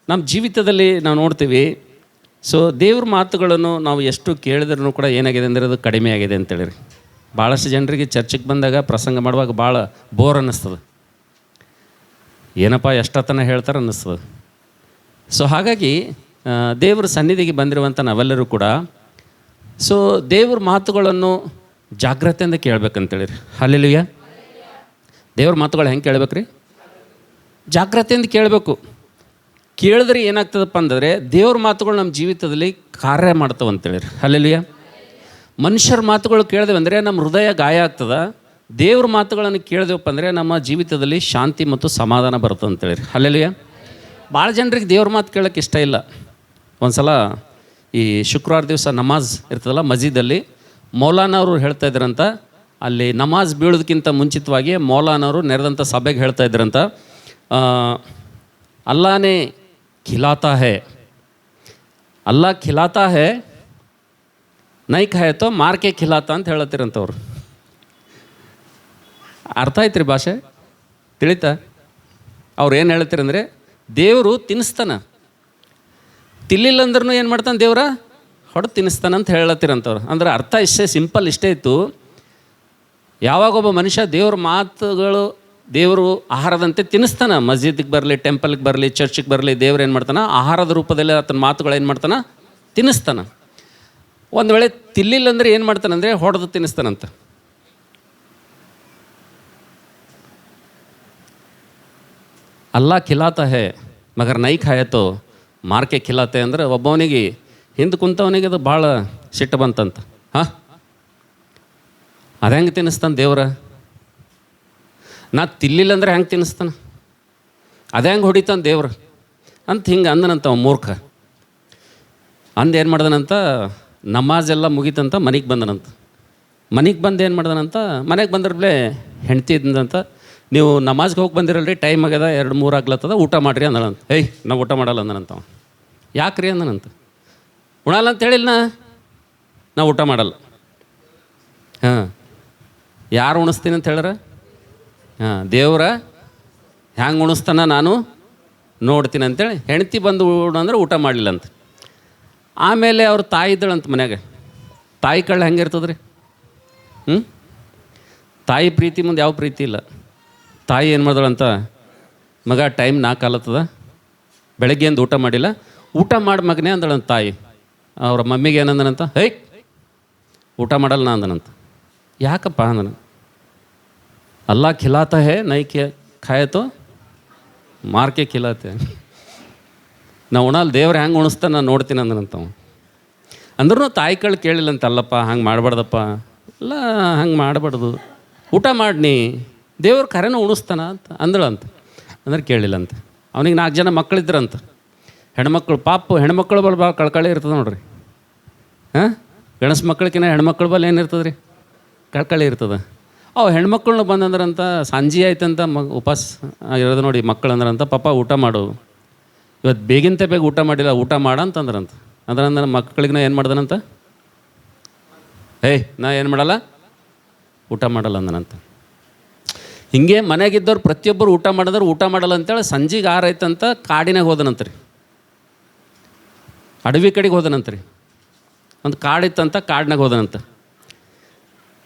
ನಮ್ಮ ಜೀವಿತದಲ್ಲಿ ನಾವು ನೋಡ್ತೀವಿ. ಸೊ ದೇವ್ರ ಮಾತುಗಳನ್ನು ನಾವು ಎಷ್ಟು ಕೇಳಿದ್ರೂ ಕೂಡ ಏನಾಗಿದೆ ಅಂದರೆ ಅದು ಕಡಿಮೆ ಆಗಿದೆ ಅಂತೇಳಿರಿ. ಭಾಳಷ್ಟು ಜನರಿಗೆ ಚರ್ಚಿಗೆ ಬಂದಾಗ ಪ್ರಸಂಗ ಮಾಡುವಾಗ ಭಾಳ ಬೋರ್ ಅನ್ನಿಸ್ತದೆ. ಏನಪ್ಪ ಎಷ್ಟೊತ್ತನ ಹೇಳ್ತಾರೆ ಅನ್ನಿಸ್ತದೆ. ಸೊ ಹಾಗಾಗಿ ದೇವ್ರ ಸನ್ನಿಧಿಗೆ ಬಂದಿರುವಂಥ ನಾವೆಲ್ಲರೂ ಕೂಡ ಸೊ ದೇವ್ರ ಮಾತುಗಳನ್ನು ಜಾಗ್ರತೆಯಿಂದ ಕೇಳಬೇಕಂತೇಳಿರಿ. ಹಲ್ಲೆಲೂಯಾ. ದೇವ್ರ ಮಾತುಗಳು ಹೆಂಗೆ ಕೇಳಬೇಕ್ರಿ? ಜಾಗ್ರತೆಯಿಂದ ಕೇಳಬೇಕು. ಕೇಳಿದ್ರೆ ಏನಾಗ್ತದಪ್ಪ ಅಂದರೆ ದೇವ್ರ ಮಾತುಗಳು ನಮ್ಮ ಜೀವಿತದಲ್ಲಿ ಕಾರ್ಯ ಮಾಡ್ತಾವೆ ಅಂತೇಳಿರಿ. ಹಲ್ಲೆಲೂಯಾ. ಮನುಷ್ಯರ ಮಾತುಗಳು ಕೇಳಿದೆವು ಅಂದರೆ ನಮ್ಮ ಹೃದಯ ಗಾಯ ಆಗ್ತದೆ. ದೇವ್ರ ಮಾತುಗಳನ್ನು ಕೇಳಿದೆವಪ್ಪ ಅಂದರೆ ನಮ್ಮ ಜೀವಿತದಲ್ಲಿ ಶಾಂತಿ ಮತ್ತು ಸಮಾಧಾನ ಬರ್ತದೆ ಅಂತೇಳಿರಿ. ಹಲ್ಲೆಲೂಯಾ. ಭಾಳ ಜನರಿಗೆ ದೇವ್ರ ಮಾತು ಕೇಳೋಕ್ಕೆ ಇಷ್ಟ ಇಲ್ಲ. ಒಂದು ಸಲ ಈ ಶುಕ್ರವಾರ ದಿವಸ ನಮಾಜ್ ಇರ್ತದಲ್ಲ ಮಸ್ಜಿದಲ್ಲಿ, ಮೌಲಾನವರು ಹೇಳ್ತಾ ಇದ್ರಂತ, ಅಲ್ಲಿ ನಮಾಜ್ ಬೀಳೋದಕ್ಕಿಂತ ಮುಂಚಿತವಾಗಿ ಮೌಲಾನವರು ನೆರೆದಂಥ ಸಭೆಗೆ ಹೇಳ್ತಾ ಇದ್ರಂತ, ಅಲ್ಲಾನೇ ಖಿಲಾತಾ ಹೇ, ಅಲ್ಲಾ ಖಿಲಾತಾ ಹೇ ನೈ ಖಾಯತೋ ಮಾರ್ಕೆ ಖಿಲಾತ ಅಂತ ಹೇಳತ್ತಿರಂಥವ್ರು. ಅರ್ಥ ಆಯ್ತು ರೀ ಭಾಷೆ? ತಿಳಿತಾ? ಅವ್ರು ಏನು ಹೇಳ್ತೀರಂದರೆ ದೇವರು ತಿನ್ನಿಸ್ತಾನೆ, ತಿನ್ಲಿಲ್ಲ ಅಂದ್ರೂ ಏನು ಮಾಡ್ತಾನೆ ದೇವ್ರ ಹೊಡೆದು ತಿನ್ನಿಸ್ತಾನೆ ಅಂತ ಹೇಳತ್ತಿರಂಥವ್ರು. ಅಂದ್ರೆ ಅರ್ಥ ಇಷ್ಟೇ ಸಿಂಪಲ್, ಇಷ್ಟೇ ಇತ್ತು. ಯಾವಾಗ ಒಬ್ಬ ಮನುಷ್ಯ ದೇವ್ರ ಮಾತುಗಳು ದೇವರು ಆಹಾರದಂತೆ ತಿನ್ನಿಸ್ತಾನೆ, ಮಸ್ಜಿದ್ಗೆ ಬರಲಿ, ಟೆಂಪಲ್ಗೆ ಬರಲಿ, ಚರ್ಚಿಗೆ ಬರಲಿ, ದೇವ್ರು ಏನು ಮಾಡ್ತಾನೆ ಆಹಾರದ ರೂಪದಲ್ಲಿ ಆತನ ಮಾತುಗಳು ಏನು ಮಾಡ್ತಾನೆ ತಿನ್ನಿಸ್ತಾನೆ. ಒಂದು ವೇಳೆ ತಿನ್ಲಿಲ್ಲ ಅಂದರೆ ಏನು ಮಾಡ್ತಾನಂದರೆ ಹೊಡೆದು ತಿನ್ನಿಸ್ತಾನಂತ. ಅಲ್ಲಾ ಖಿಲಾತ ಹೇ ಮಗರ್ ನೈ ಖಾಯತೋ ಮಾರ್ಕೆ ಖಿಲಾತೆ ಅಂದರೆ ಒಬ್ಬವನಿಗೆ ಹಿಂದೆ ಕುಂತವನಿಗೆ ಅದು ಭಾಳ ಸಿಟ್ಟು ಬಂತಂತ. ಹಾಂ, ಅದು ಹೆಂಗೆ ತಿನ್ನಿಸ್ತಾನೆ ದೇವ್ರ? ನಾ ತಿನ್ಲಿಲ್ಲ ಅಂದರೆ ಹೆಂಗೆ ತಿನ್ನಿಸ್ತಾನೆ? ಅದು ಹೆಂಗೆ ಹೊಡಿತಾನೆ ದೇವ್ರು ಅಂತ ಹಿಂಗೆ ಅಂದನಂತ ಮೂರ್ಖ. ಅಂದು ಏನು ಮಾಡ್ದನಂತ, ನಮಾಜ್ ಎಲ್ಲ ಮುಗೀತಂತ ಮನೆಗೆ ಬಂದನಂತ. ಮನೆಗೆ ಬಂದು ಏನು ಮಾಡ್ದನಂತ, ಮನೆಗೆ ಬಂದ್ರೇ ಹೆಂಡ್ತಿ ಇದ್ದಂತ, ನೀವು ನಮಾಜ್ಗೆ ಹೋಗಿ ಬಂದಿರಲ್ರಿ, ಟೈಮ್ ಆಗ್ಯದ 2-3 ಆಗ್ಲತ್ತದ, ಊಟ ಮಾಡಿರಿ ಅಂದನಂತ. ಏಯ್ ನಾವು ಊಟ ಮಾಡಲ್ಲ ಅಂದನಂತ. ಯಾಕೆ ರೀ ಅಂದನಂತ. ಉಣಲ್ಲ ಅಂತ ಹೇಳಿಲ್ಲ, ನಾ ಊಟ ಮಾಡಲ್ಲ. ಹಾಂ, ಯಾರು ಉಣಿಸ್ತೀನಿ ಅಂತ ಹೇಳ್ರ? ಹಾಂ, ದೇವ್ರ ಹ್ಯಾಂಗೆ ಉಣಿಸ್ತಾನ ನಾನು ನೋಡ್ತೀನಿ ಅಂತೇಳಿ ಹೆಂಡ್ತಿ ಬಂದು ಅಂದ್ರೆ ಊಟ ಮಾಡಲಿಲ್ಲ ಅಂತ. ಆಮೇಲೆ ಅವ್ರ ತಾಯಿ ಇದ್ದಳಂತ ಮನ್ಯಾಗ. ತಾಯಿ ಕಳ್ಳ ಹೆಂಗೆ ಇರ್ತದ್ರಿ? ತಾಯಿ ಪ್ರೀತಿ ಮುಂದೆ ಯಾವ ಪ್ರೀತಿ ಇಲ್ಲ. ತಾಯಿ ಏನು ಮಾಡಿದಳಂತ, ಮಗ ಟೈಮ್ 4 ಆಲತ್ತದ, ಬೆಳಗ್ಗೆಯಿಂದ ಊಟ ಮಾಡಿಲ್ಲ, ಊಟ ಮಾಡಿ ಮಗನೇ ಅಂದಳಂತ ತಾಯಿ. ಅವ್ರ ಮಮ್ಮಿಗೆ ಏನಂದನಂತ, ಹೇಯ್ ಊಟ ಮಾಡಲ್ಲ ನಾ ಅಂದನಂತ. ಯಾಕಪ್ಪ ಅಂದನ. ಅಲ್ಲಾ ಖಿಲಾತ ಹೇ ನೈ ಖಾಯತೋ ಮಾರ್ಕೆ ಖಿಲಾತೆ. ನಾ ಉಣಲ್ಲಿ ದೇವ್ರು ಹೆಂಗೆ ಉಣಿಸ್ತಾನೆ ನಾನು ನೋಡ್ತೀನಿ ಅಂದನಂತವ. ಅಂದ್ರೂ ತಾಯಿ ಕಳ್ಳು ಕೇಳಿಲ್ಲಂತ. ಅಲ್ಲಪ್ಪ ಹಂಗೆ ಮಾಡಬಾರ್ದಪ್ಪ, ಇಲ್ಲ ಹಂಗೆ ಮಾಡಬಾರ್ದು, ಊಟ ಮಾಡಿ ದೇವ್ರ ಕರೆನೂ ಉಣಿಸ್ತಾನ ಅಂತ ಅಂದಳಂತ. ಅಂದ್ರೆ ಕೇಳಿಲ್ಲಂತ. ಅವನಿಗೆ 4 ಜನ ಮಕ್ಕಳಿದ್ರಂತ, ಹೆಣ್ಮಕ್ಳು. ಪಾಪ ಹೆಣ್ಮಕ್ಳು ಬಲ್ ಭಾಳ ಕಳ್ಕಳಿ ಇರ್ತದೆ ನೋಡ್ರಿ. ಹಾಂ, ಗಣಸ ಮಕ್ಳಿಗಿನ ಹೆಣ್ಮಕ್ಳು ಬಲ್ ಏನಿರ್ತದೆ ರೀ, ಕಳ್ಕಳಿ ಇರ್ತದೆ. ಅವು ಹೆಣ್ಮಕ್ಳನ್ನ ಬಂದಂದ್ರಂತ, ಸಂಜೆ ಆಯ್ತಂತ ಉಪವಾಸ ಇರೋದು ನೋಡಿ ಮಕ್ಕಳು ಅಂದ್ರಂತ, ಪಾಪ ಊಟ ಮಾಡು, ಇವತ್ತು ಬೇಗಿಂತ ಬೇಗ ಊಟ ಮಾಡಿಲ್ಲ, ಊಟ ಮಾಡ ಅಂತಂದ್ರಂತ. ಅಂದ್ರೆ ಮಕ್ಕಳಿಗೆ ಏನು ಮಾಡ್ದನಂತ, ಏಯ್ ನಾ ಏನು ಮಾಡಲ್ಲ, ಊಟ ಮಾಡಲ್ಲ ಅಂದನಂತ. ಹಿಂಗೆ ಮನೆಯಾಗಿದ್ದವ್ರು ಪ್ರತಿಯೊಬ್ಬರು ಊಟ ಮಾಡಿದ್ರೆ ಊಟ ಮಾಡಲ್ಲ ಅಂತೇಳಿ ಸಂಜೆಗೆ 6 ಆಯ್ತಂತ ಕಾಡಿನಾಗ ಹೋದನಂತ್ರಿ, ಅಡವಿ ಕಡೆಗೆ ಹೋದನಂತ್ರಿ. ಒಂದು ಕಾಡಿತ್ತಂತ, ಕಾಡಿನಾಗ ಹೋದನಂತ.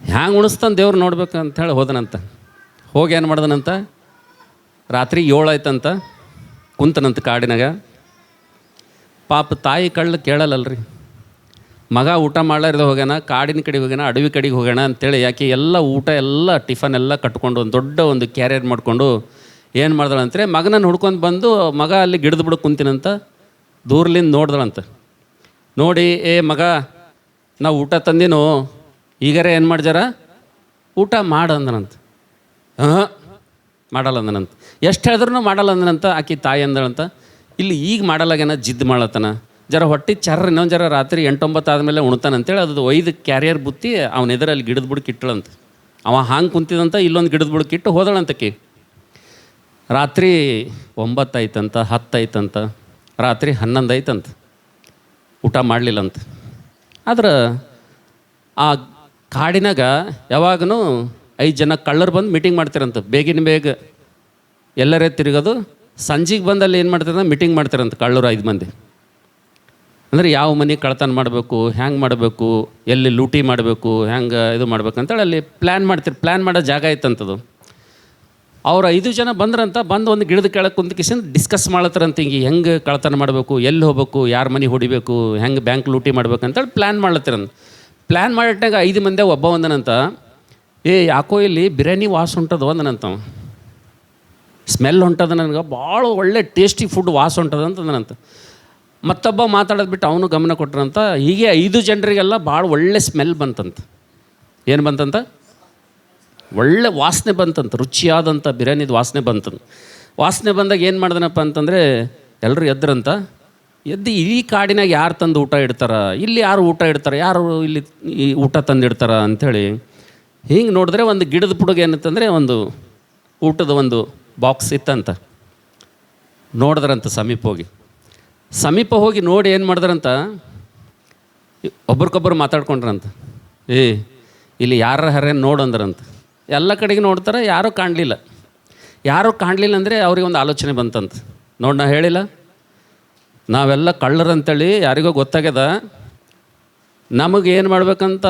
ಹ್ಯಾಂಗೆ ಉಣಿಸ್ತಾನೆ ದೇವ್ರು ನೋಡ್ಬೇಕು ಅಂಥೇಳಿ ಹೋದನಂತ. ಹೋಗಿ ಏನು ಮಾಡ್ದನಂತ, ರಾತ್ರಿ 7 ಆಯ್ತಂತ, ಕುಂತನಂತ ಕಾಡಿನಾಗ. ಪಾಪ ತಾಯಿ ಕಳ್ಳು ಕೇಳಲ್ಲಲ್ರಿ, ಮಗ ಊಟ ಮಾಡ್ಲಾರ್ದೆ ಹೋಗ್ಯಾನ, ಕಾಡಿನ ಕಡೆಗೆ ಹೋಗ್ಯಾನ, ಅಡವಿ ಕಡೆಗೆ ಹೋಗ್ಯಾನ ಅಂತೇಳಿ. ಯಾಕೆ ಎಲ್ಲ ಊಟ ಎಲ್ಲ ಟಿಫನ್ ಎಲ್ಲ ಕಟ್ಕೊಂಡು ಒಂದು ದೊಡ್ಡ ಒಂದು ಕ್ಯಾರಿಯರ್ ಮಾಡಿಕೊಂಡು ಏನು ಮಾಡ್ದಳಂದ್ರೆ, ಮಗನನ್ನು ಹುಡ್ಕೊಂಡು ಬಂದು ಮಗ ಅಲ್ಲಿ ಗಿಡದ ಬಿಡಕ್ಕೆ ಕುಂತೀನಂತ, ದೂರ್ಲಿಂದ ನೋಡ್ದಳಂತ. ನೋಡಿ, ಏ ಮಗ ನಾವು ಊಟ ತಂದಿನೋ, ಈಗಾರೆ ಏನು ಮಾಡ್ಜಾರ ಊಟ ಮಾಡು ಅಂದನಂತ. ಹಾಂ ಮಾಡಲ್ಲ ಅಂದನಂತ. ಎಷ್ಟು ಹೇಳಿದ್ರೂ ಮಾಡಲ್ಲ ಅಂದನಂತ. ಆಕೆ ತಾಯಿ ಅಂದಳಂತ, ಇಲ್ಲಿ ಈಗ ಮಾಡಲ್ಲಾಗೇನ, ಜಿದ್ದು ಮಾಡತ್ತನ, ಜರ ಹೊಟ್ಟೆ ಚರ್ರ ಇನ್ನೊಂದು ಜರ ರಾತ್ರಿ 8-9 ಆದಮೇಲೆ ಉಣ್ತಾನಂತೇಳಿ ಅದು 5 ಕ್ಯಾರಿಯರ್ ಬುತ್ತಿ ಅವನ ಎದುರಲ್ಲಿ ಗಿಡದ ಬುಡಕ್ಕೆ ಇಟ್ಟಳಂತ. ಅವ ಹಾಂಗೆ ಕುಂತಿದಂತ, ಇಲ್ಲೊಂದು ಗಿಡದ ಬುಡಕ್ಕೆ ಇಟ್ಟು ಹೋದಳಂತಕ್ಕೆ. ರಾತ್ರಿ 9 ಆಯ್ತಂತ, 10 ಆಯ್ತಂತ, ರಾತ್ರಿ 11 ಆಯ್ತಂತ, ಊಟ ಮಾಡಲಿಲ್ಲಂತ. ಆದ್ರೆ ಆ ಕಾಡಿನಾಗ ಯಾವಾಗೂ 5 ಜನ ಕಳ್ಳರು ಬಂದು ಮೀಟಿಂಗ್ ಮಾಡ್ತಿರಂತ. ಬೇಗ ಎಲ್ಲರೇ ತಿರುಗೋದು, ಸಂಜೆಗೆ ಬಂದಲ್ಲಿ ಏನು ಮಾಡ್ತಾರೆ, ಮೀಟಿಂಗ್ ಮಾಡ್ತಾರಂತ ಕಳ್ಳರು 5 ಮಂದಿ. ಅಂದರೆ ಯಾವ ಮನೆ ಕಳ್ತನ ಮಾಡಬೇಕು, ಹ್ಯಾಂಗೆ ಮಾಡಬೇಕು, ಎಲ್ಲಿ ಲೂಟಿ ಮಾಡಬೇಕು, ಹ್ಯಾಂಗೆ ಇದು ಮಾಡ್ಬೇಕಂತೇಳಿ ಅಲ್ಲಿ ಪ್ಲ್ಯಾನ್ ಮಾಡೋ ಜಾಗ ಇತ್ತಂಥದ್ದು. ಅವ್ರು 5 ಜನ ಬಂದ್ರಂತ, ಬಂದು ಒಂದು ಗಿಡದ ಕೆಳಗೆ ಕುಂತ್ಕಿಸಿಂದ ಡಿಸ್ಕಸ್ ಮಾಡತ್ತಾರಂತ, ಹಿಂಗೆ ಹೆಂಗೆ ಕಳ್ತನ ಮಾಡಬೇಕು, ಎಲ್ಲಿ ಹೋಗ್ಬೇಕು, ಯಾರ ಮನೆ ಹೊಡಿಬೇಕು, ಹೆಂಗೆ ಬ್ಯಾಂಕ್ ಲೂಟಿ ಮಾಡ್ಬೇಕಂತೇಳಿ ಪ್ಲ್ಯಾನ್ ಮಾಡ್ಲತ್ತಿರಂತ. ಪ್ಲ್ಯಾನ್ ಮಾಡಿಟ್ಟಾಗ 5 ಮಂದಿ ಒಬ್ಬ ಒಂದನಂತ, ಯಾಕೋ ಇಲ್ಲಿ ಬಿರಿಯಾನಿ ವಾಸ ಹೊಂಟದು ಅಂದನಂತ. ಸ್ಮೆಲ್ ಹೊಂಟದ, ನನಗೆ ಭಾಳ ಒಳ್ಳೆ ಟೇಸ್ಟಿ ಫುಡ್ ವಾಸ ಹೊಂಟದ ಅಂತಂದನಂತ. ಮತ್ತೊಬ್ಬ ಮಾತಾಡೋದು ಬಿಟ್ಟು ಅವನು ಗಮನ ಕೊಟ್ಟರಂತ. ಹೀಗೆ 5 ಜನರಿಗೆಲ್ಲ ಭಾಳ ಒಳ್ಳೆ ಸ್ಮೆಲ್ ಬಂತಂತ. ಏನು ಬಂತಂತ? ಒಳ್ಳೆ ವಾಸನೆ ಬಂತಂತ, ರುಚಿಯಾದಂಥ ಬಿರಿಯಾನಿದು ವಾಸನೆ ಬಂತಂತ. ವಾಸನೆ ಬಂದಾಗ ಏನು ಮಾಡ್ದನಪ್ಪ ಅಂತಂದರೆ, ಎಲ್ಲರೂ ಎದ್ರಂತ. ಎದ್ದು ಈ ಕಾಡಿನಾಗ ಯಾರು ತಂದು ಊಟ ಇಡ್ತಾರ, ಇಲ್ಲಿ ಯಾರು ಊಟ ಇಡ್ತಾರೆ, ಯಾರು ಇಲ್ಲಿ ಈ ಊಟ ತಂದು ಇಡ್ತಾರ ಅಂಥೇಳಿ ಹಿಂಗೆ ನೋಡಿದ್ರೆ ಒಂದು ಗಿಡದ ಪುಡುಗ ಏನಂತಂದರೆ ಒಂದು ಊಟದ ಒಂದು ಬಾಕ್ಸ್ ಇತ್ತಂತ. ನೋಡಿದ್ರಂತ ಸಮೀಪ ಹೋಗಿ ನೋಡಿ ಏನು ಮಾಡಿದ್ರಂತ, ಒಬ್ರಿಗೊಬ್ಬರು ಮಾತಾಡ್ಕೊಂಡ್ರಂತ. ಇಲ್ಲಿ ಯಾರ ಹರೇನು ನೋಡಂದ್ರಂತ. ಎಲ್ಲ ಕಡೆಗೆ ನೋಡ್ತಾರೆ, ಯಾರೂ ಕಾಣಲಿಲ್ಲ ಅಂದರೆ ಅವ್ರಿಗೆ ಒಂದು ಆಲೋಚನೆ ಬಂತಂತ. ನೋಡಿ, ನಾ ಹೇಳಿಲ್ಲ ನಾವೆಲ್ಲ ಕಳ್ಳರಂತೇಳಿ ಯಾರಿಗೋ ಗೊತ್ತಾಗ್ಯದ, ನಮಗೆ ಏನು ಮಾಡ್ಬೇಕಂತ,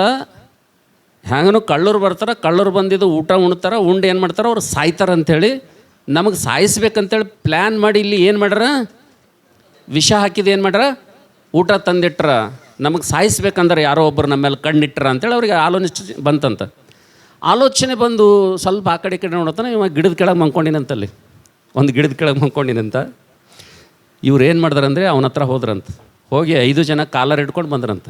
ಹ್ಯಾಂಗನೂ ಕಳ್ಳರು ಬರ್ತಾರೆ, ಕಳ್ಳರು ಬಂದಿದ್ದು ಊಟ ಉಣ್ತಾರೆ, ಉಂಡು ಏನು ಮಾಡ್ತಾರೆ, ಅವ್ರು ಸಾಯ್ತಾರಂಥೇಳಿ ನಮಗೆ ಸಾಯಿಸ್ಬೇಕಂತೇಳಿ ಪ್ಲ್ಯಾನ್ ಮಾಡಿ ಇಲ್ಲಿ ಏನು ಮಾಡ್ಯಾರ, ವಿಷ ಹಾಕಿದ್ದು ಏನು ಮಾಡ್ಯಾರ, ಊಟ ತಂದಿಟ್ರ, ನಮಗೆ ಸಾಯಿಸ್ಬೇಕಂದ್ರೆ ಯಾರೋ ಒಬ್ಬರು ನಮ್ಮ ಮೇಲೆ ಕಣ್ಣಿಟ್ರ ಅಂತೇಳಿ ಅವ್ರಿಗೆ ಆಲೋಚನೆ ಬಂತಂತ. ಆಲೋಚನೆ ಬಂದು ಸ್ವಲ್ಪ ಆ ಕಡೆ ನೋಡತ್ತಾನೆ, ಇವಾಗ ಗಿಡದ ಕೆಳಗೆ ಮಂಕೊಂಡಿನಂತಲ್ಲಿ, ಒಂದು ಗಿಡದ ಕೆಳಗೆ ಮಂಕೊಂಡಿನಂತ. ಇವ್ರು ಏನು ಮಾಡ್ದಾರಂದರೆ ಅವನ ಹತ್ರ ಹೋದ್ರಂತ. ಹೋಗಿ 5 ಜನ ಕಾಲರ್ ಹಿಡ್ಕೊಂಡು ಬಂದ್ರಂತ.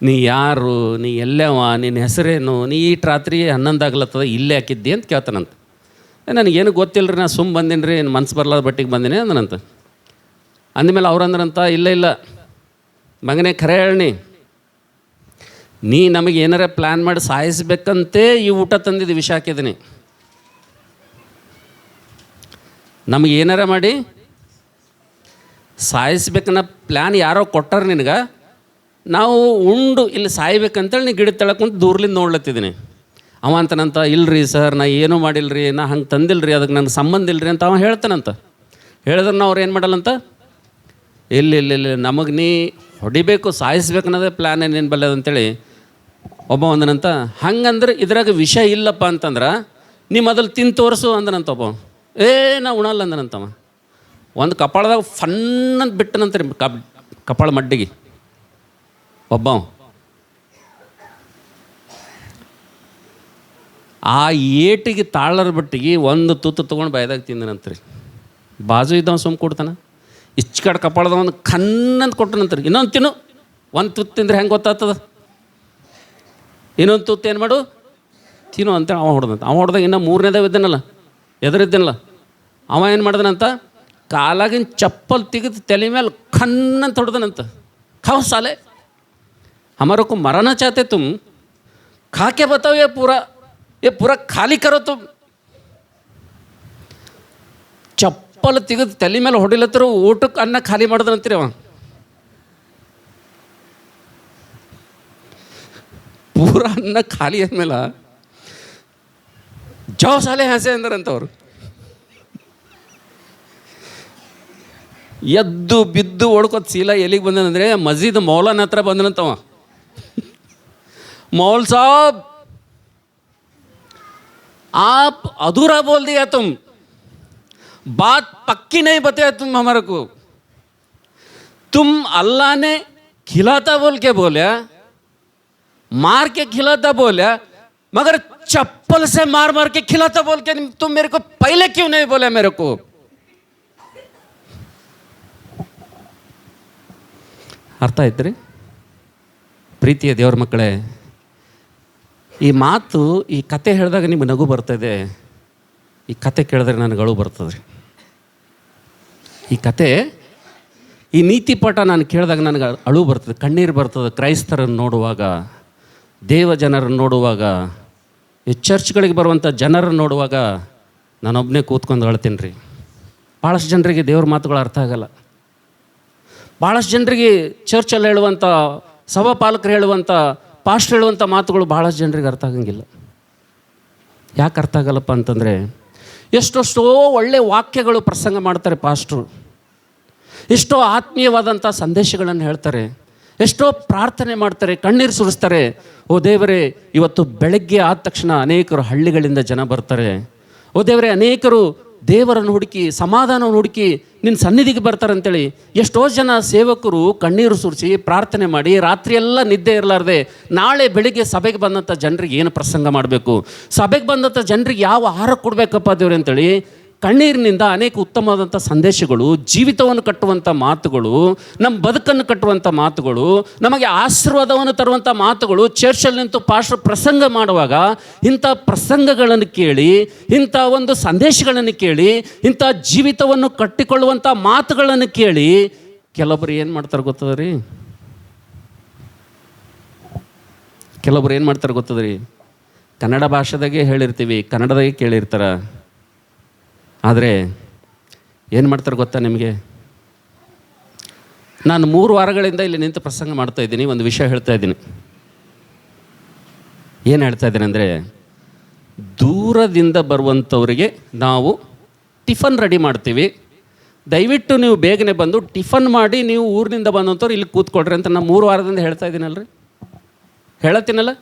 ನೀ ಯಾರು, ನೀ ಎಲ್ಲವ, ನಿನ್ನ ಹೆಸರೇನು, ನೀ ಈಟ್ ರಾತ್ರಿ 11 ಆಗ್ಲತ್ತದ ಇಲ್ಲೇ ಹಾಕಿದ್ದಿ ಅಂತ ಕೇಳ್ತಾನಂತ. ನನಗೇನು ಗೊತ್ತಿಲ್ಲ ರೀ, ನಾ ಬಂದೀನಿ ರೀ, ಮನ್ಸು ಬರ್ಲಾದ ಬಟ್ಟಿಗೆ ಬಂದೀನಿ ಅಂದನಂತ. ಅಂದಮೇಲೆ ಅವ್ರಂದ್ರಂತ, ಇಲ್ಲ ಮಗನೇ ಖರೆ ಹೇಳಿ, ನೀ ನಮಗೆ ಏನಾರ ಪ್ಲ್ಯಾನ್ ಮಾಡಿ ಸಾಯಿಸ್ಬೇಕಂತೇ ಈ ಊಟ ತಂದಿದ್ದು ವಿಷ ಹಾಕಿದ್ದೀನಿ. ನಮಗೆ ಏನಾರ ಮಾಡಿ ಸಾಯಿಸ್ಬೇಕನ್ನ ಪ್ಲ್ಯಾನ್ ಯಾರೋ ಕೊಟ್ಟಾರ ನಿನಗೆ, ನಾವು ಉಂಡು ಇಲ್ಲಿ ಸಾಯ್ಬೇಕಂತೇಳಿ ನೀ ಗಿಡದ ತೆಳಕುಂತ ದೂರ್ಲಿಂದ ನೋಡ್ಲತ್ತಿದ್ದೀನಿ. ಅವ ಅಂತನಂತ, ಇಲ್ರಿ ಸರ್, ನಾ ಏನೂ ಮಾಡಿಲ್ರಿ, ನಾ ಹಂಗೆ ತಂದಿಲ್ರಿ, ಅದಕ್ಕೆ ನನಗೆ ಸಂಬಂಧ ಇಲ್ಲರಿ ಅಂತ ಅವ ಹೇಳ್ತಾನಂತ. ಹೇಳಿದ್ರೆ ನಾವು ಅವ್ರು ಏನು ಮಾಡಲ್ಲಂತ, ಇಲ್ಲ ನಮಗೆ ನೀ ಹೊಡಿಬೇಕು, ಸಾಯಿಸ್ಬೇಕು ಅನ್ನೋದೇ ಪ್ಲ್ಯಾನ್ ಏನೇನು ಬಲ್ಲದ ಅಂತೇಳಿ ಒಬ್ಬ ಒಂದನಂತ. ಹಂಗಂದ್ರೆ ಇದ್ರಾಗ ವಿಷ ಇಲ್ಲಪ್ಪ ಅಂತಂದ್ರೆ ನೀ ಮೊದಲು ತಿಂದು ತೋರಿಸು ಅಂದನಂತ ಒಬ್ಬ. ನಾ ಉಣಲ್ಲ ಅಂದನಂತವ. ಒಂದು ಕಪಾಳದಾಗ ಫನ್ನಂತ ಬಿಟ್ಟನಂತ್ರಿ, ಕಪಾಳ ಮಡ್ಡಿಗೆ ಒಬ್ಬ. ಆ ಏಟಿಗೆ ತಾಳರ ಬಟ್ಟಿಗೆ ಒಂದು ತುತ್ತು ತೊಗೊಂಡು ಬಾಯ್ದಾಗ ತಿಂದನಂತ್ರಿ. ಬಾಜು ಇದ್ದವ ಸುಮ್ಮ ಕೊಡ್ತಾನೆ, ಇಚ್ಚ ಕಡೆ ಕಪಾಳದ ಒಂದು ಖನ್ನಂತ ಕೊಟ್ಟನಂತ್ರಿ. ಇನ್ನೊಂದು ತಿನ್ನು, ಒಂದು ತುತ್ತು ತಿಂದ್ರೆ ಹೆಂಗೆ ಗೊತ್ತಾಗ್ತದ, ಇನ್ನೊಂದು ತುತ್ತು ಏನು ಮಾಡು ತಿನ್ನು ಅಂತೇಳಿ ಅವ ಹೊಡೆದಂತ. ಅವ ಹೊಡೆದಾಗ ಇನ್ನೂ 3ನೇದಾವ ಇದ್ದಾನಲ್ಲ, ಎದುರಿದ್ದಾನಲ್ಲ, ಅವ ಏನು ಮಾಡ್ದನಂತ, ಕಾಲಾಗಿನ ಚಪ್ಪಲ್ ತೆಗೆದು ತಲೆ ಮೇಲೆ ಖನ್ನಂತ ಹೊಡೆದನಂತ. ಖಾವ್ ಸಾಲೆ हमारे को मराना चाहते तुम, खा के बताओ ये पूरा खाली करो तुम. ಚಪ್ಪಲ್ ತೆಗೆದು ತಲೆ ಮೇಲೆ ಹೊಡಿಲತ್ತರು, ಊಟಕ್ಕೆ ಅನ್ನ ಖಾಲಿ ಮಾಡಿದ್ರಂತೀರಿ. ಅವ ಪೂರ ಅನ್ನ ಖಾಲಿ ಆದ್ಮೇಲೆ ಜಾವ್ ಸಾಲೆ ಹಾಸೆ ಅಂದ್ರಂತವ್ರು. ಎದ್ದು ಬಿದ್ದು ಓಡ್ಕೋತ ಸೀಲ ಎಲ್ಲಿಗೆ ಬಂದನಂದರೆ ಮಸ್ಜಿದ್ ಮೌಲಾನ ಹತ್ರ ಬಂದನಂತವ. मौल साहब आप अधूरा बोल दिया, तुम बात पक्की नहीं बताया तुम हमारे को. तुम अल्लाह ने खिलाता बोल के बोला, मार के खिलाता बोला, मगर चप्पल से मार के खिलाता बोल के तुम मेरे को पहले क्यों नहीं बोला मेरे को. ಅರ್ಥ ಆಯ್ತು ರೀ ಪ್ರೀತಿಯ ದೇವ್ರ ಮಕ್ಕಳೇ. ಈ ಮಾತು, ಈ ಕತೆ ಹೇಳಿದಾಗ ನಿಮಗೆ ನಗು ಬರ್ತದೆ, ಈ ಕತೆ ಕೇಳಿದ್ರೆ ನನಗೆ ಅಳು ಬರ್ತದೆ ರೀ. ಈ ಕತೆ, ಈ ನೀತಿ ಪಾಠ ನಾನು ಕೇಳಿದಾಗ ನನಗೆ ಅಳು ಬರ್ತದೆ, ಕಣ್ಣೀರು ಬರ್ತದೆ. ಕ್ರೈಸ್ತರನ್ನು ನೋಡುವಾಗ, ದೇವ ಜನರನ್ನು ನೋಡುವಾಗ, ಈ ಚರ್ಚ್ಗಳಿಗೆ ಬರುವಂಥ ಜನರನ್ನು ನೋಡುವಾಗ ನಾನೊಬ್ಬನೇ ಕೂತ್ಕೊಂಡು ಅಳ್ತೀನಿ ರೀ. ಭಾಳಷ್ಟು ಜನರಿಗೆ ದೇವ್ರ ಮಾತುಗಳು ಅರ್ಥ ಆಗಲ್ಲ. ಭಾಳಷ್ಟು ಜನರಿಗೆ ಚರ್ಚಲ್ಲಿ ಹೇಳುವಂಥ, ಸಭಾಪಾಲಕರು ಹೇಳುವಂಥ, ಪಾಸ್ಟರ್ ಹೇಳುವಂಥ ಮಾತುಗಳು ಭಾಳಷ್ಟು ಜನರಿಗೆ ಅರ್ಥ ಆಗಂಗಿಲ್ಲ. ಯಾಕೆ ಅರ್ಥ ಆಗಲ್ಲಪ್ಪ ಅಂತಂದರೆ, ಎಷ್ಟೆಷ್ಟೋ ಒಳ್ಳೆ ವಾಕ್ಯಗಳು ಪ್ರಸಂಗ ಮಾಡ್ತಾರೆ ಪಾಸ್ಟ್ರು, ಎಷ್ಟೋ ಆತ್ಮೀಯವಾದಂಥ ಸಂದೇಶಗಳನ್ನು ಹೇಳ್ತಾರೆ, ಎಷ್ಟೋ ಪ್ರಾರ್ಥನೆ ಮಾಡ್ತಾರೆ, ಕಣ್ಣೀರು ಸುರಿಸ್ತಾರೆ. ಓ ದೇವರೇ, ಇವತ್ತು ಬೆಳಗ್ಗೆ ಆದ ತಕ್ಷಣ ಅನೇಕರು ಹಳ್ಳಿಗಳಿಂದ ಜನ ಬರ್ತಾರೆ. ಓ ದೇವರೇ, ಅನೇಕರು ದೇವರನ್ನು ಹುಡುಕಿ, ಸಮಾಧಾನವನ್ನು ಹುಡುಕಿ ನಿನ್ನ ಸನ್ನಿಧಿಗೆ ಬರ್ತಾರೆ ಅಂತೇಳಿ ಎಷ್ಟೋ ಜನ ಸೇವಕರು ಕಣ್ಣೀರು ಸುರಿಸಿ ಪ್ರಾರ್ಥನೆ ಮಾಡಿ ರಾತ್ರಿಯೆಲ್ಲ ನಿದ್ದೆ ಇರಲಾರ್ದೆ ನಾಳೆ ಬೆಳಿಗ್ಗೆ ಸಭೆಗೆ ಬಂದಂಥ ಜನರಿಗೆ ಏನು ಪ್ರಸಂಗ ಮಾಡಬೇಕು, ಸಭೆಗೆ ಬಂದಂಥ ಜನರಿಗೆ ಯಾವ ಆಹಾರ ಕೊಡಬೇಕಪ್ಪ ದೇವ್ರೆ ಅಂತೇಳಿ ಕಣ್ಣೀರಿನಿಂದ ಅನೇಕ ಉತ್ತಮವಾದಂಥ ಸಂದೇಶಗಳು, ಜೀವಿತವನ್ನು ಕಟ್ಟುವಂಥ ಮಾತುಗಳು, ನಮ್ಮ ಬದುಕನ್ನು ಕಟ್ಟುವಂಥ ಮಾತುಗಳು, ನಮಗೆ ಆಶೀರ್ವಾದವನ್ನು ತರುವಂಥ ಮಾತುಗಳು ಚರ್ಚಲ್ಲಿ ನಿಂತು ಪಾಸ್ಟರ್ ಪ್ರಸಂಗ ಮಾಡುವಾಗ ಇಂಥ ಪ್ರಸಂಗಗಳನ್ನು ಕೇಳಿ, ಇಂಥ ಒಂದು ಸಂದೇಶಗಳನ್ನು ಕೇಳಿ, ಇಂಥ ಜೀವಿತವನ್ನು ಕಟ್ಟಿಕೊಳ್ಳುವಂಥ ಮಾತುಗಳನ್ನು ಕೇಳಿ ಕೆಲವೊಬ್ಬರು ಏನು ಮಾಡ್ತಾರೆ ಗೊತ್ತದ ರೀ? ಕೆಲವೊಬ್ರು ಏನು ಮಾಡ್ತಾರೆ ಗೊತ್ತದ ರೀ? ಕನ್ನಡ ಭಾಷೆದಾಗೆ ಹೇಳಿರ್ತೀವಿ, ಕನ್ನಡದಾಗೆ ಕೇಳಿರ್ತಾರ. ಆದರೆ ಏನು ಮಾಡ್ತಾರೆ ಗೊತ್ತಾ ನಿಮಗೆ? ನಾನು 3 ವಾರಗಳಿಂದ ಇಲ್ಲಿ ನಿಂತು ಪ್ರಸಂಗ ಮಾಡ್ತಾಯಿದ್ದೀನಿ, ಒಂದು ವಿಷಯ ಹೇಳ್ತಾ ಇದ್ದೀನಿ. ಏನು ಹೇಳ್ತಾ ಇದ್ದೀನಿ ಅಂದರೆ, ದೂರದಿಂದ ಬರುವಂಥವರಿಗೆ ನಾವು ಟಿಫನ್ ರೆಡಿ ಮಾಡ್ತೀವಿ, ದಯವಿಟ್ಟು ನೀವು ಬೇಗನೆ ಬಂದು ಟಿಫನ್ ಮಾಡಿ ನೀವು ಊರಿನಿಂದ ಬಂದಂಥವ್ರು ಇಲ್ಲಿ ಕೂತ್ಕೊಳ್ರಿ ಅಂತ ನಾನು 3 ವಾರದಿಂದ ಹೇಳ್ತಾ ಇದ್ದೀನಲ್ರಿ. ಹೇಳತ್ತಿಲ್ಲ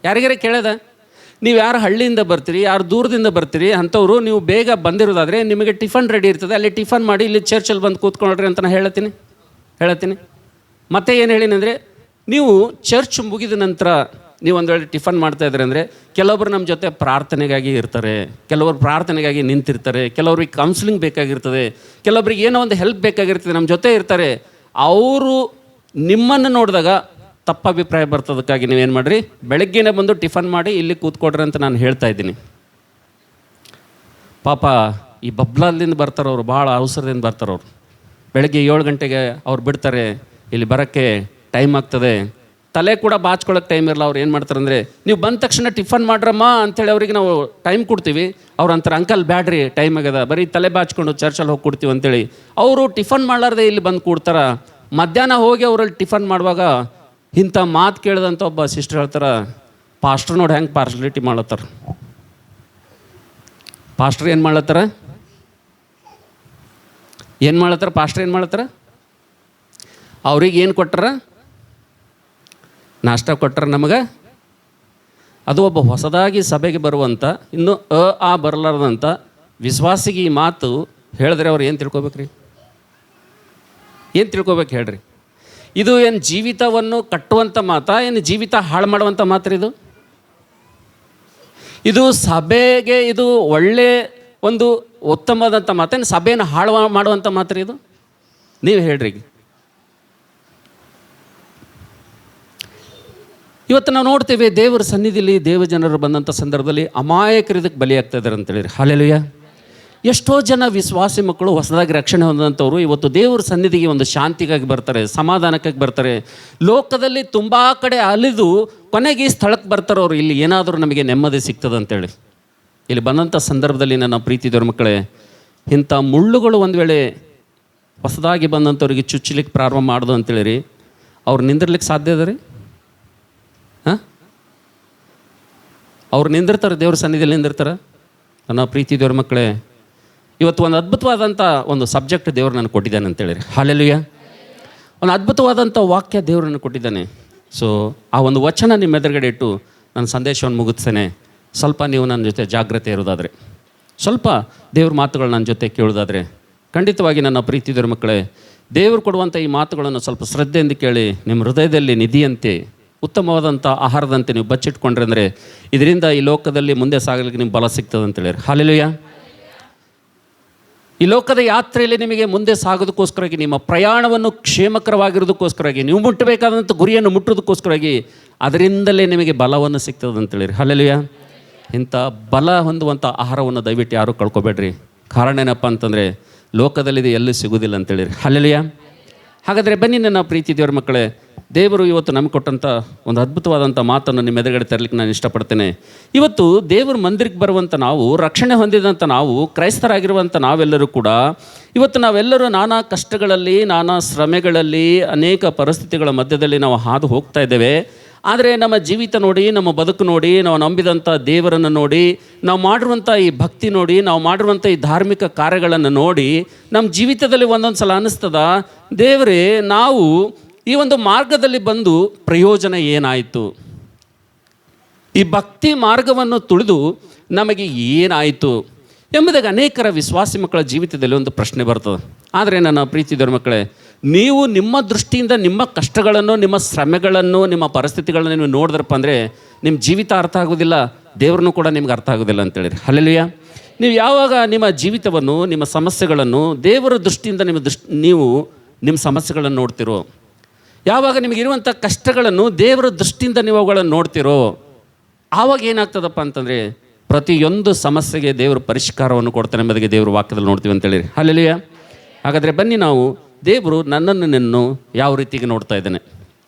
ಯಾರಿಗಾರ ಕೇಳ್ದ? ನೀವು ಯಾರು ಹಳ್ಳಿಯಿಂದ ಬರ್ತೀರಿ, ಯಾರು ದೂರದಿಂದ ಬರ್ತೀರಿ ಅಂಥವ್ರು ನೀವು ಬೇಗ ಬಂದಿರೋದಾದರೆ ನಿಮಗೆ ಟಿಫನ್ ರೆಡಿ ಇರ್ತದೆ, ಅಲ್ಲಿ ಟಿಫನ್ ಮಾಡಿ ಇಲ್ಲಿ ಚರ್ಚಲ್ಲಿ ಬಂದು ಕೂತ್ಕೊಳ್ರಿ ಅಂತ ನಾನು ಹೇಳತ್ತೀನಿ. ಮತ್ತೆ ಏನು ಹೇಳಿನಂದರೆ, ನೀವು ಚರ್ಚ್ ಮುಗಿದ ನಂತರ ನೀವು ಒಂದು ವೇಳೆ ಟಿಫನ್ ಮಾಡ್ತಾಯಿದ್ರೆ ಅಂದರೆ ಕೆಲವೊಬ್ರು ನಮ್ಮ ಜೊತೆ ಪ್ರಾರ್ಥನೆಗಾಗಿ ಇರ್ತಾರೆ, ಕೆಲವರು ಪ್ರಾರ್ಥನೆಗಾಗಿ ನಿಂತಿರ್ತಾರೆ, ಕೆಲವ್ರಿಗೆ ಕೌನ್ಸಿಲಿಂಗ್ ಬೇಕಾಗಿರ್ತದೆ, ಕೆಲವೊಬ್ರಿಗೆ ಏನೋ ಒಂದು ಹೆಲ್ಪ್ ಬೇಕಾಗಿರ್ತದೆ, ನಮ್ಮ ಜೊತೆ ಇರ್ತಾರೆ. ಅವರು ನಿಮ್ಮನ್ನು ನೋಡಿದಾಗ ತಪ್ಪ ಅಭಿಪ್ರಾಯ ಬರ್ತದಕ್ಕಾಗಿ ನೀವೇನು ಮಾಡಿರಿ, ಬೆಳಗ್ಗೆನೇ ಬಂದು ಟಿಫನ್ ಮಾಡಿ ಇಲ್ಲಿ ಕೂತ್ಕೊಡ್ರಿ ಅಂತ ನಾನು ಹೇಳ್ತಾ ಇದ್ದೀನಿ. ಪಾಪ ಈ ಬಬ್ಲಾದಿಂದ ಬರ್ತಾರವ್ರು, ಭಾಳ ಅವಸರದಿಂದ ಬರ್ತಾರವ್ರು. ಬೆಳಗ್ಗೆ 7 ಗಂಟೆಗೆ ಅವ್ರು ಬಿಡ್ತಾರೆ, ಇಲ್ಲಿ ಬರೋಕ್ಕೆ ಟೈಮ್ ಆಗ್ತದೆ, ತಲೆ ಕೂಡ ಬಾಚ್ಕೊಳ್ಳೋಕೆ ಟೈಮ್ ಇರಲ್ಲ. ಅವ್ರು ಏನು ಮಾಡ್ತಾರೆ ಅಂದರೆ, ನೀವು ಬಂದ ತಕ್ಷಣ ಟಿಫನ್ ಮಾಡ್ರಮ್ಮ ಅಂಥೇಳಿ ಅವ್ರಿಗೆ ನಾವು ಟೈಮ್ ಕೊಡ್ತೀವಿ. ಅವ್ರು ಅಂತಾರೆ, ಅಂಕಲ್ ಬ್ಯಾಡ್ರಿ ಟೈಮ್ ಆಗ್ಯದ, ಬರೀ ತಲೆ ಬಾಚ್ಕೊಂಡು ಚರ್ಚಲ್ಲಿ ಹೋಗಿ ಕೊಡ್ತೀವಿ ಅಂತೇಳಿ ಅವರು ಟಿಫನ್ ಮಾಡಲಾರ್ದೆ ಇಲ್ಲಿ ಬಂದು ಕೂಡ್ತಾರ. ಮಧ್ಯಾಹ್ನ ಹೋಗಿ ಅವರಲ್ಲಿ ಟಿಫನ್ ಮಾಡುವಾಗ ಇಂಥ ಮಾತು ಕೇಳಿದಂಥ ಒಬ್ಬ ಸಿಸ್ಟರ್ ಹೇಳ್ತಾರೆ, ಪಾಸ್ಟರ್ ನೋಡಿ ಹೆಂಗೆ ಪಾರ್ಸಲಿಟಿ ಮಾಡ್ಲತ್ತಾರ. ಪಾಸ್ಟರ್ ಏನು ಮಾಡ್ಲತ್ತಾರ? ಪಾಸ್ಟರ್ ಏನು ಮಾಡ್ಲತ್ತಾರ? ಅವ್ರಿಗೆ ಏನು ಕೊಟ್ಟಾರ? ನಾಷ್ಟ ಕೊಟ್ಟಾರ ನಮಗೆ. ಅದು ಒಬ್ಬ ಹೊಸದಾಗಿ ಸಭೆಗೆ ಬರುವಂಥ, ಇನ್ನೂ ಬರಲಾರ್ದಂಥ ವಿಶ್ವಾಸಿಗೆ ಈ ಮಾತು ಹೇಳಿದ್ರೆ ಅವ್ರು ಏನು ತಿಳ್ಕೊಬೇಕ್ರಿ? ಏನು ತಿಳ್ಕೊಬೇಕು ಹೇಳ್ರಿ? ಇದು ಏನು ಜೀವಿತವನ್ನು ಕಟ್ಟುವಂಥ ಮಾತಾ, ಏನು ಜೀವಿತ ಹಾಳು ಮಾಡುವಂಥ ಮಾತ್ರ? ಇದು ಸಭೆಗೆ ಇದು ಒಳ್ಳೆ ಒಂದು ಉತ್ತಮವಾದಂಥ ಮಾತೇನು ಸಭೆಯನ್ನು ಹಾಳು ಮಾಡುವಂಥ ಮಾತ್ರ ಇದು? ನೀವು ಹೇಳ್ರಿ. ಇವತ್ತು ನಾವು ನೋಡ್ತೇವೆ, ದೇವರ ಸನ್ನಿಧಿಯಲ್ಲಿ ದೇವಜನರು ಬಂದಂಥ ಸಂದರ್ಭದಲ್ಲಿ ಅಮಾಯಕರು ಇದಕ್ಕೆ ಬಲಿಯಾಗ್ತಾ ಇದ್ದಾರೆ ಅಂತೇಳಿ. ಹಲ್ಲೆಲೂಯಾ. ಎಷ್ಟೋ ಜನ ವಿಶ್ವಾಸಿ ಮಕ್ಕಳು ಹೊಸದಾಗಿ ರಕ್ಷಣೆ ಹೊಂದಂಥವ್ರು ಇವತ್ತು ದೇವರ ಸನ್ನಿಧಿಗೆ ಒಂದು ಶಾಂತಿಗಾಗಿ ಬರ್ತಾರೆ, ಸಮಾಧಾನಕ್ಕಾಗಿ ಬರ್ತಾರೆ. ಲೋಕದಲ್ಲಿ ತುಂಬ ಕಡೆ ಅಲಿದು ಕೊನೆಗೆ ಈ ಸ್ಥಳಕ್ಕೆ ಬರ್ತಾರವ್ರು, ಇಲ್ಲಿ ಏನಾದರೂ ನಮಗೆ ನೆಮ್ಮದಿ ಸಿಗ್ತದೆ ಅಂತೇಳಿ. ಇಲ್ಲಿ ಬಂದಂಥ ಸಂದರ್ಭದಲ್ಲಿ ನನ್ನ ಪ್ರೀತಿದವ್ರ ಮಕ್ಕಳೇ, ಇಂಥ ಮುಳ್ಳುಗಳು ಒಂದು ವೇಳೆ ಹೊಸದಾಗಿ ಬಂದಂಥವ್ರಿಗೆ ಚುಚ್ಚಲಿಕ್ಕೆ ಪ್ರಾರಂಭ ಮಾಡೋದು ಅಂತೇಳಿರಿ, ಅವ್ರು ನಿಂದಿರ್ಲಿಕ್ಕೆ ಸಾಧ್ಯ ಇದೆ ರೀ? ಅವ್ರು ನಿಂದಿರ್ತಾರೆ, ದೇವ್ರ ಸನ್ನಿಧಿಯಲ್ಲಿ ನಿಂದಿರ್ತಾರೆ. ನನ್ನ ಪ್ರೀತಿದವ್ರ ಮಕ್ಕಳೇ, ಇವತ್ತು ಒಂದು ಅದ್ಭುತವಾದಂಥ ಒಂದು ಸಬ್ಜೆಕ್ಟ್ ದೇವ್ರು ನನಗೆ ಕೊಟ್ಟಿದ್ದಾನೆ ಅಂತೇಳಿರಿ. ಹಲ್ಲೆಲೂಯಾ. ಒಂದು ಅದ್ಭುತವಾದಂಥ ವಾಕ್ಯ ದೇವ್ರು ನನಗೆ ಕೊಟ್ಟಿದ್ದಾನೆ. ಸೊ ಆ ಒಂದು ವಚನ ನಿಮ್ಮ ಎದುರುಗಡೆ ಇಟ್ಟು ನನ್ನ ಸಂದೇಶವನ್ನು ಮುಗಿಸ್ತೇನೆ. ಸ್ವಲ್ಪ ನೀವು ನನ್ನ ಜೊತೆ ಜಾಗ್ರತೆ ಇರೋದಾದರೆ, ಸ್ವಲ್ಪ ದೇವ್ರ ಮಾತುಗಳು ನನ್ನ ಜೊತೆ ಕೇಳೋದಾದರೆ, ಖಂಡಿತವಾಗಿ ನನ್ನ ಪ್ರೀತಿದವ್ರ ಮಕ್ಕಳೇ, ದೇವರು ಕೊಡುವಂಥ ಈ ಮಾತುಗಳನ್ನು ಸ್ವಲ್ಪ ಶ್ರದ್ಧೆಯಿಂದ ಕೇಳಿ ನಿಮ್ಮ ಹೃದಯದಲ್ಲಿ ನಿಧಿಯಂತೆ, ಉತ್ತಮವಾದಂಥ ಆಹಾರದಂತೆ ನೀವು ಬಚ್ಚಿಟ್ಕೊಂಡ್ರೆ ಅಂದರೆ ಇದರಿಂದ ಈ ಲೋಕದಲ್ಲಿ ಮುಂದೆ ಸಾಗಲಿಕ್ಕೆ ನಿಮ್ಗೆ ಬಲ ಸಿಗ್ತದೆ ಅಂತೇಳಿ. ಹಲ್ಲೆಲೂಯಾ. ಈ ಲೋಕದ ಯಾತ್ರೆಯಲ್ಲಿ ನಿಮಗೆ ಮುಂದೆ ಸಾಗೋದಕ್ಕೋಸ್ಕರವಾಗಿ, ನಿಮ್ಮ ಪ್ರಯಾಣವನ್ನು ಕ್ಷೇಮಕರವಾಗಿರೋದಕ್ಕೋಸ್ಕರವಾಗಿ, ನೀವು ಮುಟ್ಟಬೇಕಾದಂಥ ಗುರಿಯನ್ನು ಮುಟ್ಟೋದಕ್ಕೋಸ್ಕರವಾಗಿ ಅದರಿಂದಲೇ ನಿಮಗೆ ಬಲವನ್ನು ಸಿಗ್ತದೆ ಅಂತೇಳಿ. ಹಲ್ಲೆಲೂಯಾ. ಇಂಥ ಬಲ ಹೊಂದುವಂಥ ಆಹಾರವನ್ನು ದಯವಿಟ್ಟು ಯಾರೂ ಕಳ್ಕೊಬೇಡ್ರಿ. ಕಾರಣ ಏನಪ್ಪ ಅಂತಂದರೆ ಲೋಕದಲ್ಲಿ ಇದು ಎಲ್ಲೂ ಸಿಗೋದಿಲ್ಲ ಅಂತೇಳಿರಿ. ಹಲ್ಲೆಲೂಯಾ. ಹಾಗಾದರೆ ಬನ್ನಿ ನನ್ನ ಪ್ರೀತಿ ದೇವ್ರ ಮಕ್ಕಳೇ, ದೇವರು ಇವತ್ತು ನಮಗೆ ಕೊಟ್ಟಂಥ ಒಂದು ಅದ್ಭುತವಾದಂಥ ಮಾತನ್ನು ನಿಮ್ಮ ಎದುರುಗಡೆ ತರಲಿಕ್ಕೆ ನಾನು ಇಷ್ಟಪಡ್ತೇನೆ. ಇವತ್ತು ದೇವ್ರ ಮಂದಿರಕ್ಕೆ ಬರುವಂಥ ನಾವು, ರಕ್ಷಣೆ ಹೊಂದಿದಂಥ ನಾವು, ಕ್ರೈಸ್ತರಾಗಿರುವಂಥ ನಾವೆಲ್ಲರೂ ಕೂಡ ಇವತ್ತು ನಾವೆಲ್ಲರೂ ನಾನಾ ಕಷ್ಟಗಳಲ್ಲಿ, ನಾನಾ ಶ್ರಮೆಗಳಲ್ಲಿ, ಅನೇಕ ಪರಿಸ್ಥಿತಿಗಳ ಮಧ್ಯದಲ್ಲಿ ನಾವು ಹಾದು ಹೋಗ್ತಾ ಇದ್ದೇವೆ. ಆದರೆ ನಮ್ಮ ಜೀವಿತ ನೋಡಿ, ನಮ್ಮ ಬದುಕು ನೋಡಿ, ನಾವು ನಂಬಿದಂಥ ದೇವರನ್ನು ನೋಡಿ, ನಾವು ಮಾಡಿರುವಂಥ ಈ ಭಕ್ತಿ ನೋಡಿ, ನಾವು ಮಾಡಿರುವಂಥ ಈ ಧಾರ್ಮಿಕ ಕಾರ್ಯಗಳನ್ನು ನೋಡಿ ನಮ್ಮ ಜೀವಿತದಲ್ಲಿ ಒಂದೊಂದು ಸಲ ಅನ್ನಿಸ್ತದ, ದೇವರೇ ನಾವು ಈ ಒಂದು ಮಾರ್ಗದಲ್ಲಿ ಬಂದು ಪ್ರಯೋಜನ ಏನಾಯಿತು? ಈ ಭಕ್ತಿ ಮಾರ್ಗವನ್ನು ತುಳಿದು ನಮಗೆ ಏನಾಯಿತು ಎಂಬುದಾಗಿ ಅನೇಕರ ವಿಶ್ವಾಸಿ ಮಕ್ಕಳ ಜೀವಿತದಲ್ಲಿ ಒಂದು ಪ್ರಶ್ನೆ ಬರ್ತದೆ. ಆದರೆ ನನ್ನ ಪ್ರೀತಿದವರ ಮಕ್ಕಳೇ, ನೀವು ನಿಮ್ಮ ದೃಷ್ಟಿಯಿಂದ ನಿಮ್ಮ ಕಷ್ಟಗಳನ್ನು, ನಿಮ್ಮ ಶ್ರಮೆಗಳನ್ನು, ನಿಮ್ಮ ಪರಿಸ್ಥಿತಿಗಳನ್ನು ನೀವು ನೋಡಿದ್ರಪ್ಪ ಅಂದರೆ ನಿಮ್ಮ ಜೀವಿತ ಅರ್ಥ ಆಗೋದಿಲ್ಲ, ದೇವ್ರನ್ನೂ ಕೂಡ ನಿಮ್ಗೆ ಅರ್ಥ ಆಗೋದಿಲ್ಲ ಅಂತೇಳಿರಿ. ಹಲ್ಲೆಲೂಯಾ. ನೀವು ಯಾವಾಗ ನಿಮ್ಮ ಜೀವಿತವನ್ನು, ನಿಮ್ಮ ಸಮಸ್ಯೆಗಳನ್ನು ದೇವರ ದೃಷ್ಟಿಯಿಂದ ನೀವು ನಿಮ್ಮ ಸಮಸ್ಯೆಗಳನ್ನು ನೋಡ್ತಿರೋ, ಯಾವಾಗ ನಿಮಗಿರುವಂಥ ಕಷ್ಟಗಳನ್ನು ದೇವರ ದೃಷ್ಟಿಯಿಂದ ನೀವು ಅವುಗಳನ್ನು ನೋಡ್ತಿರೋ, ಆವಾಗ ಏನಾಗ್ತದಪ್ಪ ಅಂತಂದರೆ ಪ್ರತಿಯೊಂದು ಸಮಸ್ಯೆಗೆ ದೇವರು ಪರಿಷ್ಕಾರವನ್ನು ಕೊಡ್ತಾನೆ ಎಂಬುದಾಗಿ ದೇವರು ವಾಕ್ಯದಲ್ಲಿ ನೋಡ್ತೀವಿ ಅಂತೇಳಿ. ಹಲ್ಲೆಲೂಯಾ. ಹಾಗಾದರೆ ಬನ್ನಿ, ನಾವು ದೇವರು ನನ್ನನ್ನು ಯಾವ ರೀತಿಗೆ ನೋಡ್ತಾ ಇದ್ದಾನೆ,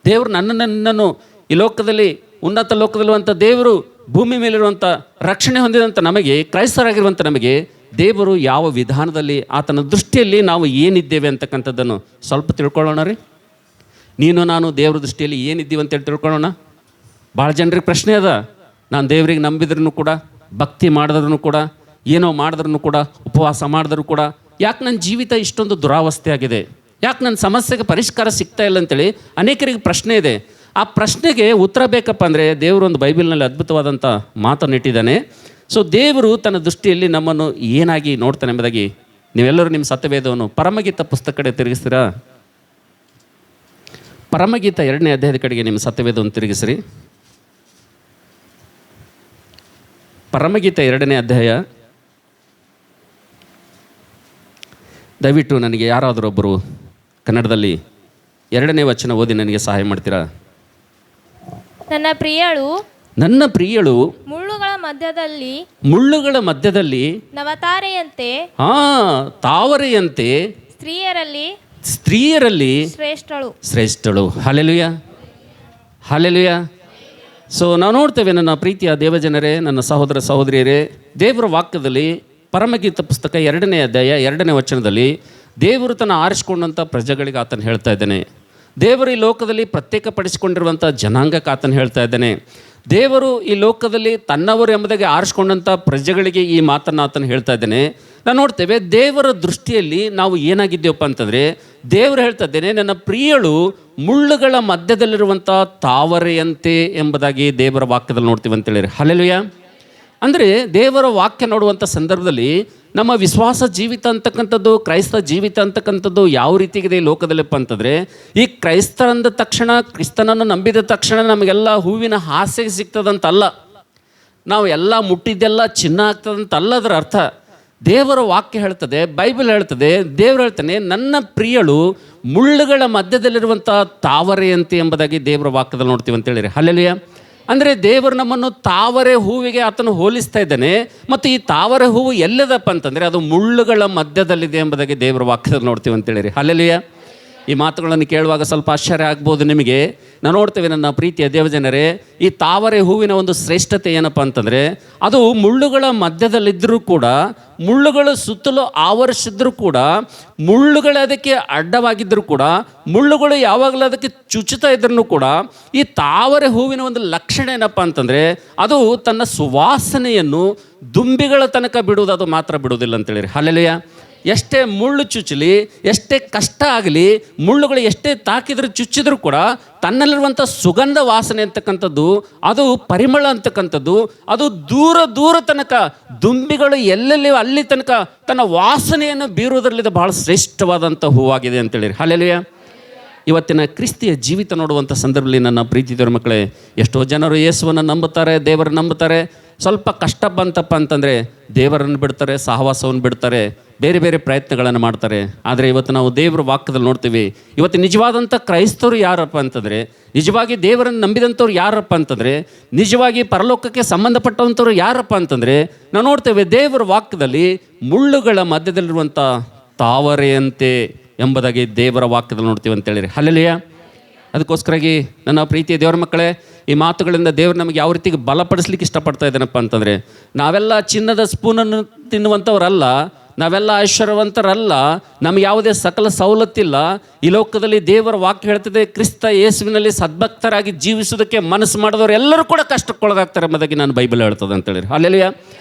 ದೇವರು ನನ್ನನ್ನು ಈ ಲೋಕದಲ್ಲಿ, ಉನ್ನತ ಲೋಕದಲ್ಲಿರುವಂಥ ದೇವರು, ಭೂಮಿ ಮೇಲಿರುವಂಥ ರಕ್ಷಣೆ ಹೊಂದಿದಂಥ ನಮಗೆ, ಕ್ರೈಸ್ತರಾಗಿರುವಂಥ ನಮಗೆ ದೇವರು ಯಾವ ವಿಧಾನದಲ್ಲಿ, ಆತನ ದೃಷ್ಟಿಯಲ್ಲಿ ನಾವು ಏನಿದ್ದೇವೆ ಅಂತಕ್ಕಂಥದ್ದನ್ನು ಸ್ವಲ್ಪ ತಿಳ್ಕೊಳ್ಳೋಣ ರೀ. ನೀನು ನಾನು ದೇವ್ರ ದೃಷ್ಟಿಯಲ್ಲಿ ಏನಿದ್ದೀವಿ ಅಂತೇಳಿ ತಿಳ್ಕೊಳ್ಳೋಣ. ಭಾಳ ಜನರಿಗೆ ಪ್ರಶ್ನೆ ಅದ, ನಾನು ದೇವರಿಗೆ ನಂಬಿದ್ರೂ ಕೂಡ, ಭಕ್ತಿ ಮಾಡಿದ್ರೂ ಕೂಡ, ಏನೋ ಮಾಡಿದ್ರೂ ಕೂಡ, ಉಪವಾಸ ಮಾಡಿದ್ರೂ ಕೂಡ, ಯಾಕೆ ನನ್ನ ಜೀವಿತ ಇಷ್ಟೊಂದು ದುರಾವಸ್ಥೆ ಆಗಿದೆ, ಯಾಕೆ ನನ್ನ ಸಮಸ್ಯೆಗೆ ಪರಿಷ್ಕಾರ ಸಿಗ್ತಾ ಇಲ್ಲ ಅಂತೇಳಿ ಅನೇಕರಿಗೆ ಪ್ರಶ್ನೆ ಇದೆ. ಆ ಪ್ರಶ್ನೆಗೆ ಉತ್ತರ ಬೇಕಪ್ಪ ಅಂದರೆ ದೇವರು ಒಂದು ಬೈಬಲ್ನಲ್ಲಿ ಅದ್ಭುತವಾದಂಥ ಮಾತನ್ನು ಇಟ್ಟಿದ್ದಾನೆ. ಸೊ ದೇವರು ತನ್ನ ದೃಷ್ಟಿಯಲ್ಲಿ ನಮ್ಮನ್ನು ಏನಾಗಿ ನೋಡ್ತಾನೆ ಎಂಬುದಾಗಿ ನೀವೆಲ್ಲರೂ ನಿಮ್ಮ ಸತ್ಯವೇದವನ್ನು ಪರಮಗೀತ ಪುಸ್ತಕ ಕಡೆ ತಿರುಗಿಸ್ತೀರಾ? ಪರಮಗೀತ 2ನೇ ಅಧ್ಯಾಯದ ಕಡೆಗೆ ನಿಮ್ಮ ಸತ್ಯವೇದವನ್ನು ತಿರುಗಿಸ್ರಿ. ಪರಮಗೀತ 2ನೇ ಅಧ್ಯಾಯ. ದಯವಿಟ್ಟು ನನಗೆ ಯಾರಾದರೂ ಒಬ್ಬರು ಕನ್ನಡದಲ್ಲಿ 2ನೇ ವಚನ ಓದಿ ನನಗೆ ಸಹಾಯ ಮಾಡ್ತೀರಾ? ನನ್ನ ಪ್ರಿಯಳು ಮುಳ್ಳುಗಳ ಮಧ್ಯದಲ್ಲಿ ನವತಾರೆಯಂತೆ, ತಾವರೆಯಂತೆ ಸ್ತ್ರೀಯರಲ್ಲಿ ಶ್ರೇಷ್ಠಳು. Hallelujah, hallelujah. ಸೊ ನಾವು ನೋಡ್ತೇವೆ, ನನ್ನ ಪ್ರೀತಿಯ ದೇವಜನರೇ, ನನ್ನ ಸಹೋದರ ಸಹೋದರಿಯರೇ, ದೇವರ ವಾಕ್ಯದಲ್ಲಿ ಪರಮಗೀತ ಪುಸ್ತಕ 2ನೇ ಅಧ್ಯಾಯ 2ನೇ ವಚನದಲ್ಲಿ ದೇವರು ತನ್ನ ಆರಿಸಿಕೊಂಡಂಥ ಪ್ರಜೆಗಳಿಗೆ ಆತನು ಹೇಳ್ತಾ ಇದ್ದಾನೆ. ದೇವರು ಈ ಲೋಕದಲ್ಲಿ ಪ್ರತ್ಯೇಕಪಡಿಸಿಕೊಂಡಿರುವಂಥ ಜನಾಂಗಕ್ಕೆ ಆತನು ಹೇಳ್ತಾ ಇದ್ದಾನೆ. ದೇವರು ಈ ಲೋಕದಲ್ಲಿ ತನ್ನವರು ಎಂಬುದಾಗಿ ಆರಿಸಿಕೊಂಡಂಥ ಪ್ರಜೆಗಳಿಗೆ ಈ ಮಾತನ್ನು ಆತನು ಹೇಳ್ತಾ ಇದ್ದಾನೆ. ನಾವು ನೋಡ್ತೇವೆ, ದೇವರ ದೃಷ್ಟಿಯಲ್ಲಿ ನಾವು ಏನಾಗಿದ್ದೇವಪ್ಪ ಅಂತಂದರೆ, ದೇವರು ಹೇಳ್ತಾ ಇದ್ದೇನೆ, ನನ್ನ ಪ್ರಿಯಳು ಮುಳ್ಳುಗಳ ಮಧ್ಯದಲ್ಲಿರುವಂಥ ತಾವರೆಯಂತೆ ಎಂಬುದಾಗಿ ದೇವರ ವಾಕ್ಯದಲ್ಲಿ ನೋಡ್ತೀವಿ ಅಂತೇಳಿರಿ. ಹಲ್ಲೆಲೂಯಾ. ಅಂದರೆ ದೇವರ ವಾಕ್ಯ ನೋಡುವಂಥ ಸಂದರ್ಭದಲ್ಲಿ ನಮ್ಮ ವಿಶ್ವಾಸ ಜೀವಿತ ಅಂತಕ್ಕಂಥದ್ದು, ಕ್ರೈಸ್ತ ಜೀವಿತ ಅಂತಕ್ಕಂಥದ್ದು ಯಾವ ರೀತಿಗಿದೆ ಈ ಲೋಕದಲ್ಲಪ್ಪ ಅಂತಂದರೆ, ಈ ಕ್ರೈಸ್ತರಂದ ತಕ್ಷಣ, ಕ್ರಿಸ್ತನನ್ನು ನಂಬಿದ ತಕ್ಷಣ ನಮಗೆಲ್ಲ ಹೂವಿನ ಹಾಸಿಗೆ ಸಿಗ್ತದಂತಲ್ಲ, ನಾವು ಎಲ್ಲ ಮುಟ್ಟಿದ್ದೆಲ್ಲ ಚಿನ್ನ ಆಗ್ತದಂತಲ್ಲ ಅದರ ಅರ್ಥ. ದೇವರ ವಾಕ್ಯ ಹೇಳ್ತದೆ, ಬೈಬಲ್ ಹೇಳ್ತದೆ, ದೇವರು ಹೇಳ್ತಾನೆ, ನನ್ನ ಪ್ರಿಯಳು ಮುಳ್ಳುಗಳ ಮಧ್ಯದಲ್ಲಿರುವಂಥ ತಾವರೆಯಂತೆ ಎಂಬುದಾಗಿ ದೇವರ ವಾಕ್ಯದಲ್ಲಿ ನೋಡ್ತೀವಿ ಅಂತೇಳಿರಿ. ಹಲ್ಲೆಲೂಯಾ. ಅಂದರೆ ದೇವರು ನಮ್ಮನ್ನು ತಾವರೆ ಹೂವಿಗೆ ಆತನು ಹೋಲಿಸ್ತಾ ಇದ್ದಾನೆ. ಮತ್ತು ಈ ತಾವರೆ ಹೂವು ಎಲ್ಲದಪ್ಪ ಅಂತಂದರೆ ಅದು ಮುಳ್ಳುಗಳ ಮಧ್ಯದಲ್ಲಿದೆ ಎಂಬುದಾಗಿ ದೇವರ ವಾಕ್ಯದಲ್ಲಿ ನೋಡ್ತೀವಿ ಅಂತೇಳಿರಿ. ಹಲ್ಲೆಲೂಯಾ. ಈ ಮಾತುಗಳನ್ನು ಕೇಳುವಾಗ ಸ್ವಲ್ಪ ಆಶ್ಚರ್ಯ ಆಗ್ಬೋದು ನಿಮಗೆ. ನಾವು ನೋಡ್ತೇವೆ, ನನ್ನ ಪ್ರೀತಿಯ ದೇವಜನರೇ, ಈ ತಾವರೆ ಹೂವಿನ ಒಂದು ಶ್ರೇಷ್ಠತೆ ಏನಪ್ಪ ಅಂತಂದರೆ, ಅದು ಮುಳ್ಳುಗಳ ಮಧ್ಯದಲ್ಲಿದ್ದರೂ ಕೂಡ, ಮುಳ್ಳುಗಳು ಸುತ್ತಲೂ ಆವರಿಸಿದ್ರೂ ಕೂಡ, ಮುಳ್ಳುಗಳು ಅದಕ್ಕೆ ಅಡ್ಡವಾಗಿದ್ದರೂ ಕೂಡ, ಮುಳ್ಳುಗಳು ಯಾವಾಗಲೂ ಅದಕ್ಕೆ ಚುಚ್ಚುತ್ತಾ ಇದ್ರೂ ಕೂಡ, ಈ ತಾವರೆ ಹೂವಿನ ಒಂದು ಲಕ್ಷಣ ಏನಪ್ಪ ಅಂತಂದರೆ, ಅದು ತನ್ನ ಸುವಾಸನೆಯನ್ನು ದುಂಬಿಗಳ ತನಕ ಬಿಡುವುದು, ಅದು ಮಾತ್ರ ಬಿಡುವುದಿಲ್ಲ ಅಂತೇಳಿರಿ. ಹಲ್ಲೆಲೂಯಾ. ಎಷ್ಟೇ ಮುಳ್ಳು ಚುಚ್ಚಲಿ, ಎಷ್ಟೇ ಕಷ್ಟ ಆಗಲಿ, ಮುಳ್ಳುಗಳು ಎಷ್ಟೇ ತಾಕಿದ್ರು ಚುಚ್ಚಿದ್ರೂ ಕೂಡ ತನ್ನಲ್ಲಿರುವಂಥ ಸುಗಂಧ ವಾಸನೆ ಅಂತಕ್ಕಂಥದ್ದು, ಅದು ಪರಿಮಳ ಅಂತಕ್ಕಂಥದ್ದು, ಅದು ದೂರ ದೂರ ತನಕ ದುಂಬಿಗಳು ಎಲ್ಲೆಲ್ಲಿ ಅಲ್ಲಿ ತನಕ ತನ್ನ ವಾಸನೆಯನ್ನು ಬೀರುವುದರಲ್ಲಿ ಬಹಳ ಶ್ರೇಷ್ಠವಾದಂಥ ಹೂವಾಗಿದೆ ಅಂತೇಳಿ. ಹಲ್ಲೆಲೂಯಾ. ಇವತ್ತಿನ ಕ್ರಿಸ್ತಿಯ ಜೀವಿತ ನೋಡುವಂಥ ಸಂದರ್ಭದಲ್ಲಿ ನನ್ನ ಪ್ರೀತಿದವರ ಮಕ್ಕಳೇ, ಎಷ್ಟೋ ಜನರು ಯೇಸುವನ್ನು ನಂಬುತ್ತಾರೆ, ದೇವರನ್ನು ನಂಬುತ್ತಾರೆ. ಸ್ವಲ್ಪ ಕಷ್ಟ ಬಂತಪ್ಪ ಅಂತಂದರೆ ದೇವರನ್ನು ಬಿಡ್ತಾರೆ, ಸಹವಾಸವನ್ನು ಬಿಡ್ತಾರೆ, ಬೇರೆ ಬೇರೆ ಪ್ರಯತ್ನಗಳನ್ನು ಮಾಡ್ತಾರೆ. ಆದರೆ ಇವತ್ತು ನಾವು ದೇವರ ವಾಕ್ಯದಲ್ಲಿ ನೋಡ್ತೀವಿ, ಇವತ್ತು ನಿಜವಾದಂಥ ಕ್ರೈಸ್ತರು ಯಾರಪ್ಪ ಅಂತಂದರೆ, ನಿಜವಾಗಿ ದೇವರನ್ನು ನಂಬಿದಂಥವ್ರು ಯಾರಪ್ಪ ಅಂತಂದರೆ, ನಿಜವಾಗಿ ಪರಲೋಕಕ್ಕೆ ಸಂಬಂಧಪಟ್ಟವಂಥವ್ರು ಯಾರಪ್ಪ ಅಂತಂದರೆ, ನಾವು ನೋಡ್ತೇವೆ ದೇವರ ವಾಕ್ಯದಲ್ಲಿ ಮುಳ್ಳುಗಳ ಮಧ್ಯದಲ್ಲಿರುವಂಥ ತಾವರೆಯಂತೆ ಎಂಬುದಾಗಿ ದೇವರ ವಾಕ್ಯದಲ್ಲಿ ನೋಡ್ತೀವಿ ಅಂತೇಳಿರಿ. ಹಲ್ಲೆಲೂಯಾ. ಅದಕ್ಕೋಸ್ಕರಾಗಿ ನನ್ನ ಪ್ರೀತಿಯ ದೇವರ ಮಕ್ಕಳೇ, ಈ ಮಾತುಗಳಿಂದ ದೇವರು ನಮಗೆ ಯಾವ ರೀತಿಗೆ ಬಲಪಡಿಸ್ಲಿಕ್ಕೆ ಇಷ್ಟಪಡ್ತಾ ಇದ್ದಾನಪ್ಪ ಅಂತಂದರೆ, ನಾವೆಲ್ಲ ಚಿನ್ನದ ಸ್ಪೂನನ್ನು ತಿನ್ನುವಂಥವ್ರಲ್ಲ, ನಾವೆಲ್ಲ ಐಶ್ವರ್ಯವಂತರಲ್ಲ, ನಮ್ಗೆ ಯಾವುದೇ ಸಕಲ ಸವಲತ್ತಿಲ್ಲ. ಈ ಲೋಕದಲ್ಲಿ ದೇವರ ವಾಕ್ಯ ಹೇಳ್ತದೆ, ಕ್ರಿಸ್ತ ಯೇಸುವಿನಲ್ಲಿ ಸದ್ಭಕ್ತರಾಗಿ ಜೀವಿಸೋದಕ್ಕೆ ಮನಸ್ಸು ಮಾಡಿದವರು ಎಲ್ಲರೂ ಕೂಡ ಕಷ್ಟಕ್ಕೊಳಗಾಗ್ತಾರೆ ಎಂಬುದಾಗಿ ನಾನು ಬೈಬಲ್ ಹೇಳ್ತದೆ ಅಂತೇಳಿ. ಅಲ್ಲೆಲ್ಲೂಯಾ.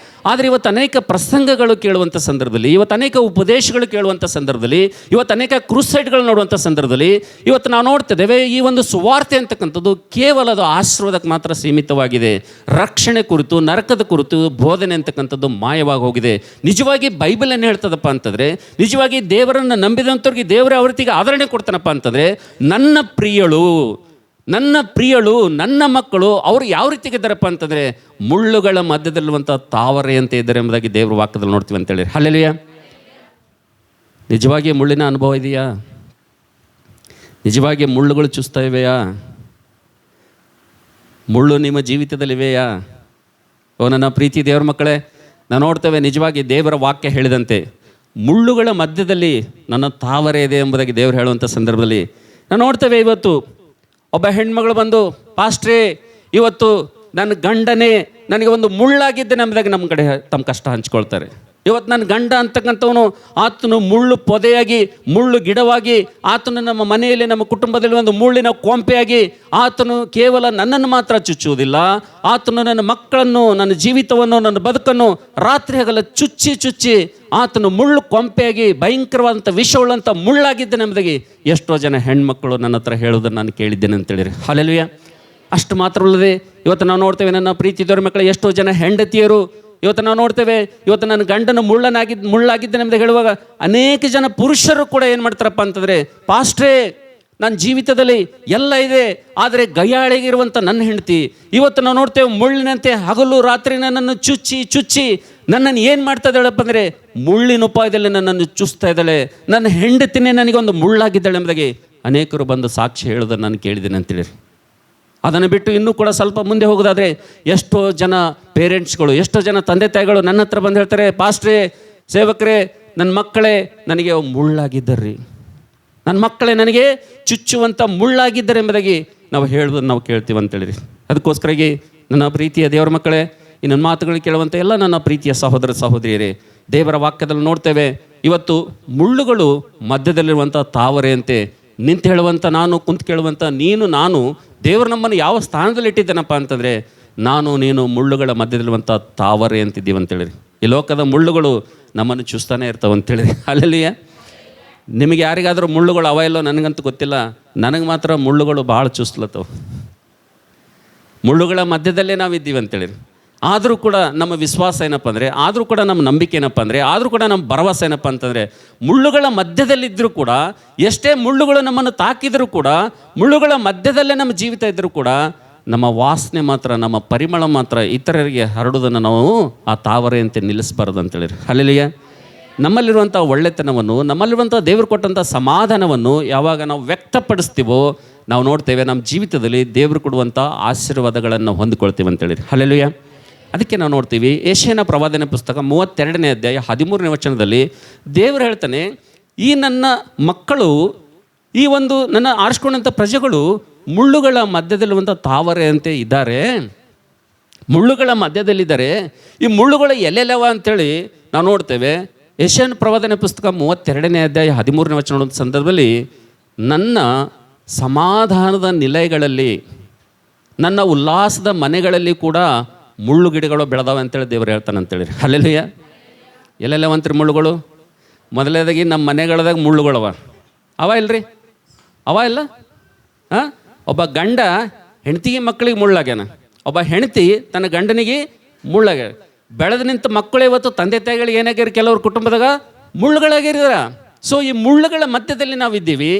ಆದರೆ ಇವತ್ತು ಅನೇಕ ಪ್ರಸಂಗಗಳು ಕೇಳುವಂಥ ಸಂದರ್ಭದಲ್ಲಿ, ಇವತ್ತು ಅನೇಕ ಉಪದೇಶಗಳು ಕೇಳುವಂಥ ಸಂದರ್ಭದಲ್ಲಿ, ಇವತ್ತು ಅನೇಕ ಕ್ರೂಸೈಡ್ಗಳು ನೋಡುವಂಥ ಸಂದರ್ಭದಲ್ಲಿ ಇವತ್ತು ನಾವು ನೋಡ್ತಿದ್ದೇವೆ, ಈ ಒಂದು ಸುವಾರ್ತೆ ಅಂತಕ್ಕಂಥದ್ದು ಕೇವಲ ಅದು ಆಶೀರ್ವಾದಕ್ಕೆ ಮಾತ್ರ ಸೀಮಿತವಾಗಿದೆ. ರಕ್ಷಣೆ ಕುರಿತು, ನರಕದ ಕುರಿತು ಬೋಧನೆ ಅಂತಕ್ಕಂಥದ್ದು ಮಾಯವಾಗಿ ಹೋಗಿದೆ. ನಿಜವಾಗಿ ಬೈಬಲ್ ಏನು ಹೇಳ್ತದಪ್ಪ ಅಂತಂದರೆ, ನಿಜವಾಗಿ ದೇವರನ್ನು ನಂಬಿದಂಥವ್ರಿಗೆ ದೇವರ ಅವೃತ್ತಿಗೆ ಆದರಣೆ ಕೊಡ್ತಾನಪ್ಪ ಅಂತಂದರೆ, ನನ್ನ ಪ್ರಿಯಳು ನನ್ನ ಮಕ್ಕಳು ಅವರು ಯಾವ ರೀತಿಗಿದ್ದಾರಪ್ಪ ಅಂತಂದರೆ ಮುಳ್ಳುಗಳ ಮಧ್ಯದಲ್ಲಿರುವಂಥ ತಾವರೆಯಂತೆ ಇದ್ದಾರೆ ಎಂಬುದಾಗಿ ದೇವರ ವಾಕ್ಯದಲ್ಲಿ ನೋಡ್ತೀವಿ ಅಂತೇಳಿ. ಹಲ್ಲೆಲೂಯಾ. ನಿಜವಾಗಿ ಮುಳ್ಳಿನ ಅನುಭವ ಇದೆಯಾ? ನಿಜವಾಗಿ ಮುಳ್ಳುಗಳು ಚುಸ್ತಾ ಇವೆಯಾ? ಮುಳ್ಳು ನಿಮ್ಮ ಜೀವಿತದಲ್ಲಿವೆಯಾ? ನನ್ನ ಪ್ರೀತಿ ದೇವರ ಮಕ್ಕಳೇ, ನಾವು ನೋಡ್ತೇವೆ ನಿಜವಾಗಿ ದೇವರ ವಾಕ್ಯ ಹೇಳಿದಂತೆ ಮುಳ್ಳುಗಳ ಮಧ್ಯದಲ್ಲಿ ನನ್ನ ತಾವರೆ ಇದೆ ಎಂಬುದಾಗಿ ದೇವರು ಹೇಳುವಂಥ ಸಂದರ್ಭದಲ್ಲಿ ನಾವು ನೋಡ್ತೇವೆ. ಇವತ್ತು ಒಬ್ಬ ಹೆಣ್ಮಗಳು ಬಂದು, ಪಾಸ್ಟ್ರೇ ಇವತ್ತು ನನ್ನ ಗಂಡನೇ ನನಗೆ ಒಂದು ಮುಳ್ಳಾಗಿದ್ದೆ ಎಂಬುದಾಗಿ ನಮ್ಮ ಕಡೆ ತಮ್ಮ ಕಷ್ಟ ಹಂಚ್ಕೊಳ್ತಾರೆ. ಇವತ್ತು ನನ್ನ ಗಂಡ ಅಂತಕ್ಕಂಥವನು ಆತನು ಮುಳ್ಳು ಪೊದೆಯಾಗಿ, ಮುಳ್ಳು ಗಿಡವಾಗಿ, ಆತನು ನಮ್ಮ ಮನೆಯಲ್ಲಿ, ನಮ್ಮ ಕುಟುಂಬದಲ್ಲಿ ಒಂದು ಮುಳ್ಳಿನ ಕೊಂಪೆಯಾಗಿ ಆತನು ಕೇವಲ ನನ್ನನ್ನು ಮಾತ್ರ ಚುಚ್ಚುವುದಿಲ್ಲ, ಆತನು ನನ್ನ ಮಕ್ಕಳನ್ನು, ನನ್ನ ಜೀವಿತವನ್ನು, ನನ್ನ ಬದುಕನ್ನು ರಾತ್ರಿ ಹಗಲ ಚುಚ್ಚಿ ಆತನು ಮುಳ್ಳು ಕೊಂಪೆಯಾಗಿ ಭಯಂಕರವಾದಂಥ ವಿಷವುಳ್ಳಂಥ ಮುಳ್ಳಾಗಿದ್ದೇನೆ ಎಂಬುದಾಗಿ ಎಷ್ಟೋ ಜನ ಹೆಣ್ಮಕ್ಕಳು ನನ್ನ ಹತ್ರ ಹೇಳೋದನ್ನು ನಾನು ಕೇಳಿದ್ದೇನೆ ಅಂತೇಳಿರಿ. ಹಲ್ಲೆಲೂಯಾ. ಅಷ್ಟು ಮಾತ್ರವಲ್ಲದೆ ಇವತ್ತು ನಾವು ನೋಡ್ತೇವೆ, ನನ್ನ ಪ್ರೀತಿ ದೇವರ ಮಕ್ಕಳು ಎಷ್ಟೋ ಜನ ಹೆಂಡತಿಯರು ಇವತ್ತು ನಾವು ನೋಡ್ತೇವೆ, ಇವತ್ತು ನನ್ನ ಗಂಡನು ಮುಳ್ಳಾಗಿದ್ದೇನೆ ಅಂತ ಹೇಳುವಾಗ ಅನೇಕ ಜನ ಪುರುಷರು ಕೂಡ ಏನು ಮಾಡ್ತಾರಪ್ಪ ಅಂತಂದರೆ, ಪಾಸ್ಟ್ರೇ ನನ್ನ ಜೀವಿತದಲ್ಲಿ ಎಲ್ಲ ಇದೆ, ಆದರೆ ಗಯ್ಯಾಳಿಗಿರುವಂಥ ನನ್ನ ಹೆಂಡತಿ ಇವತ್ತು ನಾವು ನೋಡ್ತೇವೆ ಮುಳ್ಳಿನಂತೆ ಹಗಲು ರಾತ್ರಿ ನನ್ನನ್ನು ಚುಚ್ಚಿ ನನ್ನನ್ನು ಏನು ಮಾಡ್ತಾ ಇದ್ದಾಳಪ್ಪ ಅಂದರೆ ಮುಳ್ಳಿನ ಉಪಾಯದಲ್ಲಿ ನನ್ನನ್ನು ಚುಸ್ತಾ ಇದ್ದಾಳೆ, ನನ್ನ ಹೆಂಡತಿನೇ ನನಗೊಂದು ಮುಳ್ಳಾಗಿದ್ದಾಳೆ ಎಂಬುದಾಗಿ ಅನೇಕರು ಬಂದು ಸಾಕ್ಷಿ ಹೇಳೋದನ್ನು ನಾನು ಕೇಳಿದ್ದೇನೆ ಅಂತೇಳಿ. ಅದನ್ನು ಬಿಟ್ಟು ಇನ್ನೂ ಕೂಡ ಸ್ವಲ್ಪ ಮುಂದೆ ಹೋಗೋದಾದರೆ ಎಷ್ಟೋ ಜನ ಪೇರೆಂಟ್ಸ್ಗಳು, ಎಷ್ಟೋ ಜನ ತಂದೆ ತಾಯಿಗಳು ನನ್ನ ಹತ್ರ ಬಂದು ಹೇಳ್ತಾರೆ, ಪಾಸ್ಟ್ರೇ, ಸೇವಕರೇ, ನನ್ನ ಮಕ್ಕಳೇ ನನಗೆ ಮುಳ್ಳಾಗಿದ್ದರ್ರಿ, ನನ್ನ ಮಕ್ಕಳೇ ನನಗೆ ಚುಚ್ಚುವಂಥ ಮುಳ್ಳಾಗಿದ್ದಾರೆ ಎಂಬುದಾಗಿ ನಾವು ಹೇಳೋದನ್ನು ನಾವು ಕೇಳ್ತೀವಿ ಅಂತೇಳಿರಿ. ಅದಕ್ಕೋಸ್ಕರಾಗಿ ನನ್ನ ಪ್ರೀತಿಯ ದೇವರ ಮಕ್ಕಳೇ, ಈ ನನ್ನ ಮಾತುಗಳು ಕೇಳುವಂಥ ಎಲ್ಲ ನನ್ನ ಪ್ರೀತಿಯ ಸಹೋದರ ಸಹೋದರಿಯರೇ, ದೇವರ ವಾಕ್ಯದಲ್ಲಿ ನೋಡ್ತೇವೆ ಇವತ್ತು ಮುಳ್ಳುಗಳು ಮಧ್ಯದಲ್ಲಿರುವಂಥ ತಾವರೆಯಂತೆ ನಿಂತು ಹೇಳುವಂಥ ನಾನು, ಕುಂತು ಕೇಳುವಂಥ ನೀನು, ನಾನು, ದೇವರು ನಮ್ಮನ್ನು ಯಾವ ಸ್ಥಾನದಲ್ಲಿ ಇಟ್ಟಿದ್ದೇನಪ್ಪ ಅಂತಂದರೆ ನೀನು ಮುಳ್ಳುಗಳ ಮಧ್ಯದಲ್ಲಿರುವಂಥ ತಾವರೆ ಅಂತಿದ್ದೀವಿ ಅಂತೇಳಿರಿ. ಈ ಲೋಕದ ಮುಳ್ಳುಗಳು ನಮ್ಮನ್ನು ಚುಸ್ತಾನೆ ಇರ್ತಾವೆ ಅಂತೇಳಿರಿ. ಅಲ್ಲಲ್ಲಿಯ ನಿಮಗೆ ಯಾರಿಗಾದರೂ ಮುಳ್ಳುಗಳು ಅವ ಇಲ್ಲೋ ನನಗಂತೂ ಗೊತ್ತಿಲ್ಲ, ನನಗೆ ಮಾತ್ರ ಮುಳ್ಳುಗಳು ಭಾಳ ಚುಸ್ಲತ್ತವು. ಮುಳ್ಳುಗಳ ಮಧ್ಯದಲ್ಲೇ ನಾವಿದ್ದೀವಿ ಅಂತೇಳಿರಿ. ಆದರೂ ಕೂಡ ನಮ್ಮ ವಿಶ್ವಾಸ ಏನಪ್ಪ ಅಂದರೆ, ಆದರೂ ಕೂಡ ನಮ್ಮ ನಂಬಿಕೆ ಏನಪ್ಪ ಅಂದರೆ, ಆದರೂ ಕೂಡ ನಮ್ಮ ಭರವಸೆ ಏನಪ್ಪ ಅಂತಂದರೆ, ಮುಳ್ಳುಗಳ ಮಧ್ಯದಲ್ಲಿದ್ದರೂ ಕೂಡ, ಎಷ್ಟೇ ಮುಳ್ಳುಗಳು ನಮ್ಮನ್ನು ತಾಕಿದರೂ ಕೂಡ, ಮುಳ್ಳುಗಳ ಮಧ್ಯದಲ್ಲೇ ನಮ್ಮ ಜೀವಿತ ಇದ್ದರೂ ಕೂಡ ನಮ್ಮ ವಾಸನೆ ಮಾತ್ರ, ನಮ್ಮ ಪರಿಮಳ ಮಾತ್ರ ಇತರರಿಗೆ ಹರಡುವುದನ್ನು ನಾವು ಆ ತಾವರೆಯಂತೆ ನಿಲ್ಲಿಸಬಾರ್ದು ಅಂತೇಳಿರಿ. ಹಲ್ಲೆಲೂಯಾ. ನಮ್ಮಲ್ಲಿರುವಂಥ ಒಳ್ಳೆತನವನ್ನು, ನಮ್ಮಲ್ಲಿರುವಂಥ ದೇವರು ಕೊಟ್ಟಂಥ ಸಮಾಧಾನವನ್ನು ಯಾವಾಗ ನಾವು ವ್ಯಕ್ತಪಡಿಸ್ತೀವೋ ನಾವು ನೋಡ್ತೇವೆ ನಮ್ಮ ಜೀವಿತದಲ್ಲಿ ದೇವರು ಕೊಡುವಂಥ ಆಶೀರ್ವಾದಗಳನ್ನು ಹೊಂದಿಕೊಳ್ತೀವಿ ಅಂತೇಳಿರಿ. ಹಲ್ಲೆಲೂಯಾ. ಅದಕ್ಕೆ ನಾವು ನೋಡ್ತೀವಿ ಯೆಶಾಯನ ಪ್ರವಾದನೆ ಪುಸ್ತಕ 32ನೇ ಅಧ್ಯಾಯ 13ನೇ ವಚನದಲ್ಲಿ ದೇವರು ಹೇಳ್ತಾನೆ, ಈ ನನ್ನ ಮಕ್ಕಳು, ಈ ಒಂದು ನನ್ನ ಆರಿಸ್ಕೊಂಡಂಥ ಪ್ರಜೆಗಳು ಮುಳ್ಳುಗಳ ಮಧ್ಯದಲ್ಲಿರುವಂಥ ತಾವರೆಯಂತೆ ಇದ್ದಾರೆ, ಮುಳ್ಳುಗಳ ಮಧ್ಯದಲ್ಲಿದ್ದಾರೆ. ಈ ಮುಳ್ಳುಗಳ ಎಲ್ಲೆಲ್ಲವ ಅಂಥೇಳಿ ನಾವು ನೋಡ್ತೇವೆ. ಯೆಶಾಯನ ಪ್ರವಾದನೆ ಪುಸ್ತಕ 32ನೇ ಅಧ್ಯಾಯ 13ನೇ ವಚನ ನೋಡುವಂಥ ಸಂದರ್ಭದಲ್ಲಿ, ನನ್ನ ಸಮಾಧಾನದ ನಿಲಯಗಳಲ್ಲಿ, ನನ್ನ ಉಲ್ಲಾಸದ ಮನೆಗಳಲ್ಲಿ ಕೂಡ ಮುಳ್ಳು ಗಿಡಗಳು ಬೆಳೆದಾವೆ ಅಂತೇಳಿ ದೇವರು ಹೇಳ್ತಾನೆ ಅಂತೇಳಿ. ಹಲ್ಲೆಲೂಯಾ. ಎಲ್ಲೆಲ್ಲವಂತ್ರಿ ಮುಳ್ಳುಗಳು? ಮೊದಲನೇದಾಗಿ ನಮ್ಮ ಮನೆಗಳದಾಗ ಮುಳ್ಳುಗಳವ ಅವ ಇಲ್ರಿ, ಅವ ಇಲ್ಲ. ಒಬ್ಬ ಗಂಡ ಹೆಂಡತಿಗೆ ಮಕ್ಕಳಿಗೆ ಮುಳ್ಳಾಗ್ಯಾನ, ಒಬ್ಬ ಹೆಂಡತಿ ತನ್ನ ಗಂಡನಿಗೆ ಮುಳ್ಳಾಗ್ಯಾರ. ಬೆಳೆದು ನಿಂತ ಮಕ್ಕಳು ಇವತ್ತು ತಂದೆ ತಾಯಿಗಳಿಗೆ ಏನಾಗ್ಯಾರ, ಕೆಲವ್ರ ಕುಟುಂಬದಾಗ ಮುಳ್ಳುಗಳಾಗಿರ್ತಾರ. ಸೊ ಈ ಮುಳ್ಳುಗಳ ಮಧ್ಯದಲ್ಲಿ ನಾವಿದ್ದೀವಿ.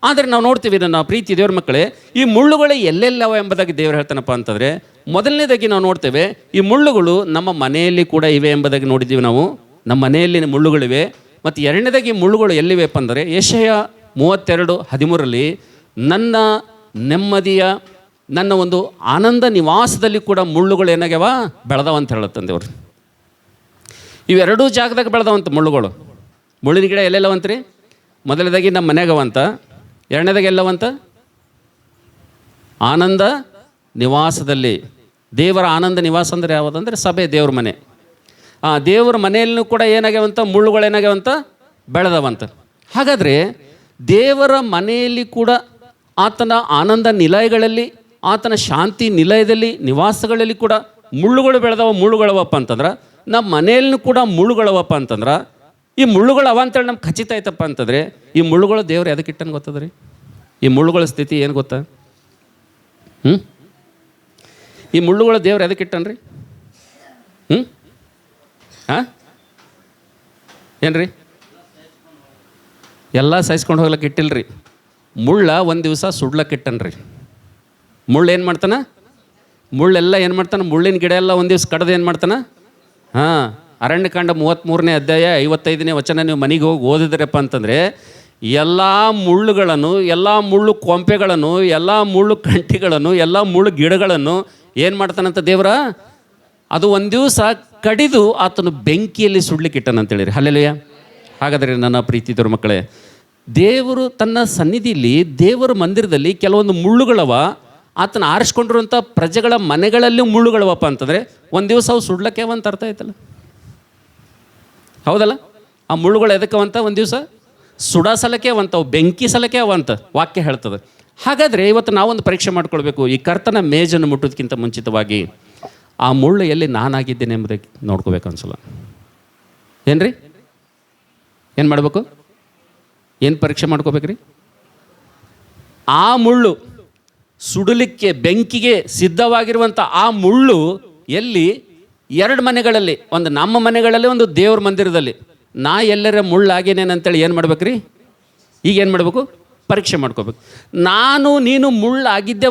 ಆದರೆ ನಾವು ನೋಡ್ತೀವಿ, ನನ್ನ ಪ್ರೀತಿ ದೇವ್ರ ಮಕ್ಕಳೇ, ಈ ಮುಳ್ಳುಗಳು ಎಲ್ಲೆಲ್ಲವ ಎಂಬುದಾಗಿ ದೇವರು ಹೇಳ್ತಾನಪ್ಪ ಅಂತಂದರೆ, ಮೊದಲನೇದಾಗಿ ನಾವು ನೋಡ್ತೇವೆ ಈ ಮುಳ್ಳುಗಳು ನಮ್ಮ ಮನೆಯಲ್ಲಿ ಕೂಡ ಇವೆ ಎಂಬುದಾಗಿ ನೋಡಿದ್ದೀವಿ ನಾವು. ನಮ್ಮ ಮನೆಯಲ್ಲಿ ಮುಳ್ಳುಗಳಿವೆ. ಮತ್ತು ಎರಡನೇದಾಗಿ ಮುಳ್ಳುಗಳು ಎಲ್ಲಿವೆಪ್ಪ ಅಂದರೆ, ಯೆಶಾಯ 32:13 ನನ್ನ ನೆಮ್ಮದಿಯ, ನನ್ನ ಒಂದು ಆನಂದ ನಿವಾಸದಲ್ಲಿ ಕೂಡ ಮುಳ್ಳುಗಳು ಏನಾಗ್ಯಾವ, ಬೆಳೆದವ ಅಂತ ಹೇಳತ್ತಂದೇವ್ರು. ಇವೆರಡೂ ಜಾಗದಾಗ ಬೆಳೆದವಂತ ಮುಳ್ಳುಗಳು. ಮುಳ್ಳಿನ ಗಿಡ ಎಲ್ಲೆಲ್ಲವಂತ್ರಿ? ಮೊದಲನೇದಾಗಿ ನಮ್ಮ ಮನೆಗವಂತ, ಎರಡನೇದಾಗಿ ಎಲ್ಲವಂತ ಆನಂದ ನಿವಾಸದಲ್ಲಿ. ದೇವರ ಆನಂದ ನಿವಾಸ ಅಂದರೆ ಯಾವುದಂದರೆ ಸಭೆ, ದೇವ್ರ ಮನೆ. ದೇವರ ಮನೆಯಲ್ಲೂ ಕೂಡ ಏನಾಗ್ಯಾವಂತ ಮುಳ್ಳುಗಳೇನಾಗ್ಯಾವಂತ ಬೆಳೆದವಂತ. ಹಾಗಾದರೆ ದೇವರ ಮನೆಯಲ್ಲಿ ಕೂಡ ಆತನ ಆನಂದ ನಿಲಯಗಳಲ್ಲಿ, ಆತನ ಶಾಂತಿ ನಿಲಯದಲ್ಲಿ, ನಿವಾಸಗಳಲ್ಲಿ ಕೂಡ ಮುಳ್ಳುಗಳು ಮುಳ್ಳುಗಳವಪ್ಪ ಅಂತಂದ್ರೆ, ನಮ್ಮ ಮನೆಯಲ್ಲೂ ಕೂಡ ಮುಳ್ಳುಗಳವಪ್ಪ ಅಂತಂದ್ರೆ, ಈ ಮುಳ್ಳುಗಳು ಅವ ಅಂತೇಳಿ ನಮ್ಗೆ ಖಚಿತ ಆಯ್ತಪ್ಪ ಅಂತಂದರೆ, ಈ ಮುಳ್ಳುಗಳು ದೇವ್ರು ಎದಕ್ಕೆ ಇಟ್ಟಂಗೆ ಗೊತ್ತದ ರೀ? ಈ ಮುಳ್ಳುಗಳ ಸ್ಥಿತಿ ಏನು ಗೊತ್ತಾ? ಈ ಮುಳ್ಳುಗಳ ದೇವ್ರು ಎದಕ್ಕೆ ಇಟ್ಟನ್ರಿ? ಏನ್ರಿ? ಎಲ್ಲ ಸಹಿಸ್ಕೊಂಡು ಹೋಗ್ಲಿಕ್ಕೆ ಇಟ್ಟಿಲ್ರಿ. ಮುಳ್ಳ ಒಂದು ದಿವಸ ಸುಡ್ಲಕ್ಕೆ ಇಟ್ಟನ್ರಿ. ಮುಳ್ಳು ಏನು ಮಾಡ್ತಾನೆ? ಮುಳ್ಳೆಲ್ಲ ಏನು ಮಾಡ್ತಾನೆ? ಮುಳ್ಳಿನ ಗಿಡ ಎಲ್ಲ ಒಂದು ದಿವಸ ಕಡ್ದು ಏನು ಮಾಡ್ತಾನೆ? ಅರಣ್ಯಕಾಂಡ 33ನೇ ಅಧ್ಯಾಯ 55ನೇ ವಚನ ನೀವು ಮನೆಗೆ ಹೋಗಿ ಓದಿದ್ರಪ್ಪ ಅಂತಂದರೆ, ಎಲ್ಲ ಮುಳ್ಳುಗಳನ್ನು, ಎಲ್ಲ ಮುಳ್ಳು ಕೊಂಪೆಗಳನ್ನು, ಎಲ್ಲ ಮುಳ್ಳು ಕಂಟಿಗಳನ್ನು, ಎಲ್ಲ ಮುಳ್ಳು ಗಿಡಗಳನ್ನು ಏನು ಮಾಡ್ತಾನಂತ ದೇವರ? ಅದು ಒಂದು ದಿವಸ ಕಡಿದು ಆತನು ಬೆಂಕಿಯಲ್ಲಿ ಸುಡ್ಲಿಕ್ಕೆ ಇಟ್ಟನಂತೇಳಿರಿ. ಹಲ್ಲೆಲೂಯಾ. ಹಾಗಾದರೆ ನನ್ನ ಪ್ರೀತಿದವ್ರ ಮಕ್ಕಳೇ, ದೇವರು ತನ್ನ ಸನ್ನಿಧಿಯಲ್ಲಿ, ದೇವರ ಮಂದಿರದಲ್ಲಿ ಕೆಲವೊಂದು ಮುಳ್ಳುಗಳವ. ಆತನ ಆರಿಸ್ಕೊಂಡಿರುವಂಥ ಪ್ರಜೆಗಳ ಮನೆಗಳಲ್ಲಿ ಮುಳ್ಳುಗಳವಪ್ಪ ಅಂತಂದರೆ ಒಂದು ದಿವಸ ಅವು ಸುಡ್ಲಕ್ಕೆ ಅಂತ ಅರ್ಥ ಆಯ್ತಲ್ಲ, ಹೌದಲ್ಲ? ಆ ಮುಳ್ಳುಗಳು ಎದಕ್ಕವಂತ? ಒಂದು ದಿವಸ ಸುಡಾ ಸಲಕ್ಕೆ ಅವಂತವು, ಬೆಂಕಿ ಸಲಕ್ಕೆ ಅವಂತ ವಾಕ್ಯ ಹೇಳ್ತದೆ. ಹಾಗಾದರೆ ಇವತ್ತು ನಾವೊಂದು ಪರೀಕ್ಷೆ ಮಾಡ್ಕೊಳ್ಬೇಕು. ಈ ಕರ್ತನ ಮೇಜನ್ನು ಮುಟ್ಟೋದಕ್ಕಿಂತ ಮುಂಚಿತವಾಗಿ ಆ ಮುಳ್ಳು ಎಲ್ಲಿ ನಾನಾಗಿದ್ದೇನೆ ಎಂಬುದಕ್ಕೆ ನೋಡ್ಕೋಬೇಕು ಅನ್ಸಲ್ಲ. ಏನ್ರಿ? ಏನು ಮಾಡಬೇಕು? ಏನು ಪರೀಕ್ಷೆ ಮಾಡ್ಕೋಬೇಕ್ರಿ? ಆ ಮುಳ್ಳು ಸುಡಲಿಕ್ಕೆ, ಬೆಂಕಿಗೆ ಸಿದ್ಧವಾಗಿರುವಂಥ ಆ ಮುಳ್ಳು ಎಲ್ಲಿ? ಎರಡು ಮನೆಗಳಲ್ಲಿ, ಒಂದು ನಮ್ಮ ಮನೆಗಳಲ್ಲಿ, ಒಂದು ದೇವ್ರ ಮಂದಿರದಲ್ಲಿ. ನಾ ಎಲ್ಲರ ಮುಳ್ಳಾಗೇನೇನು ಅಂತೇಳಿ ಏನು ಮಾಡ್ಬೇಕ್ರಿ? ಈಗ ಏನು ಮಾಡಬೇಕು? ಪರೀಕ್ಷೆ ಮಾಡ್ಕೋಬೇಕು. ನಾನು ನೀನು ಮುಳ್ಳಾಗಿದ್ದೇವೆ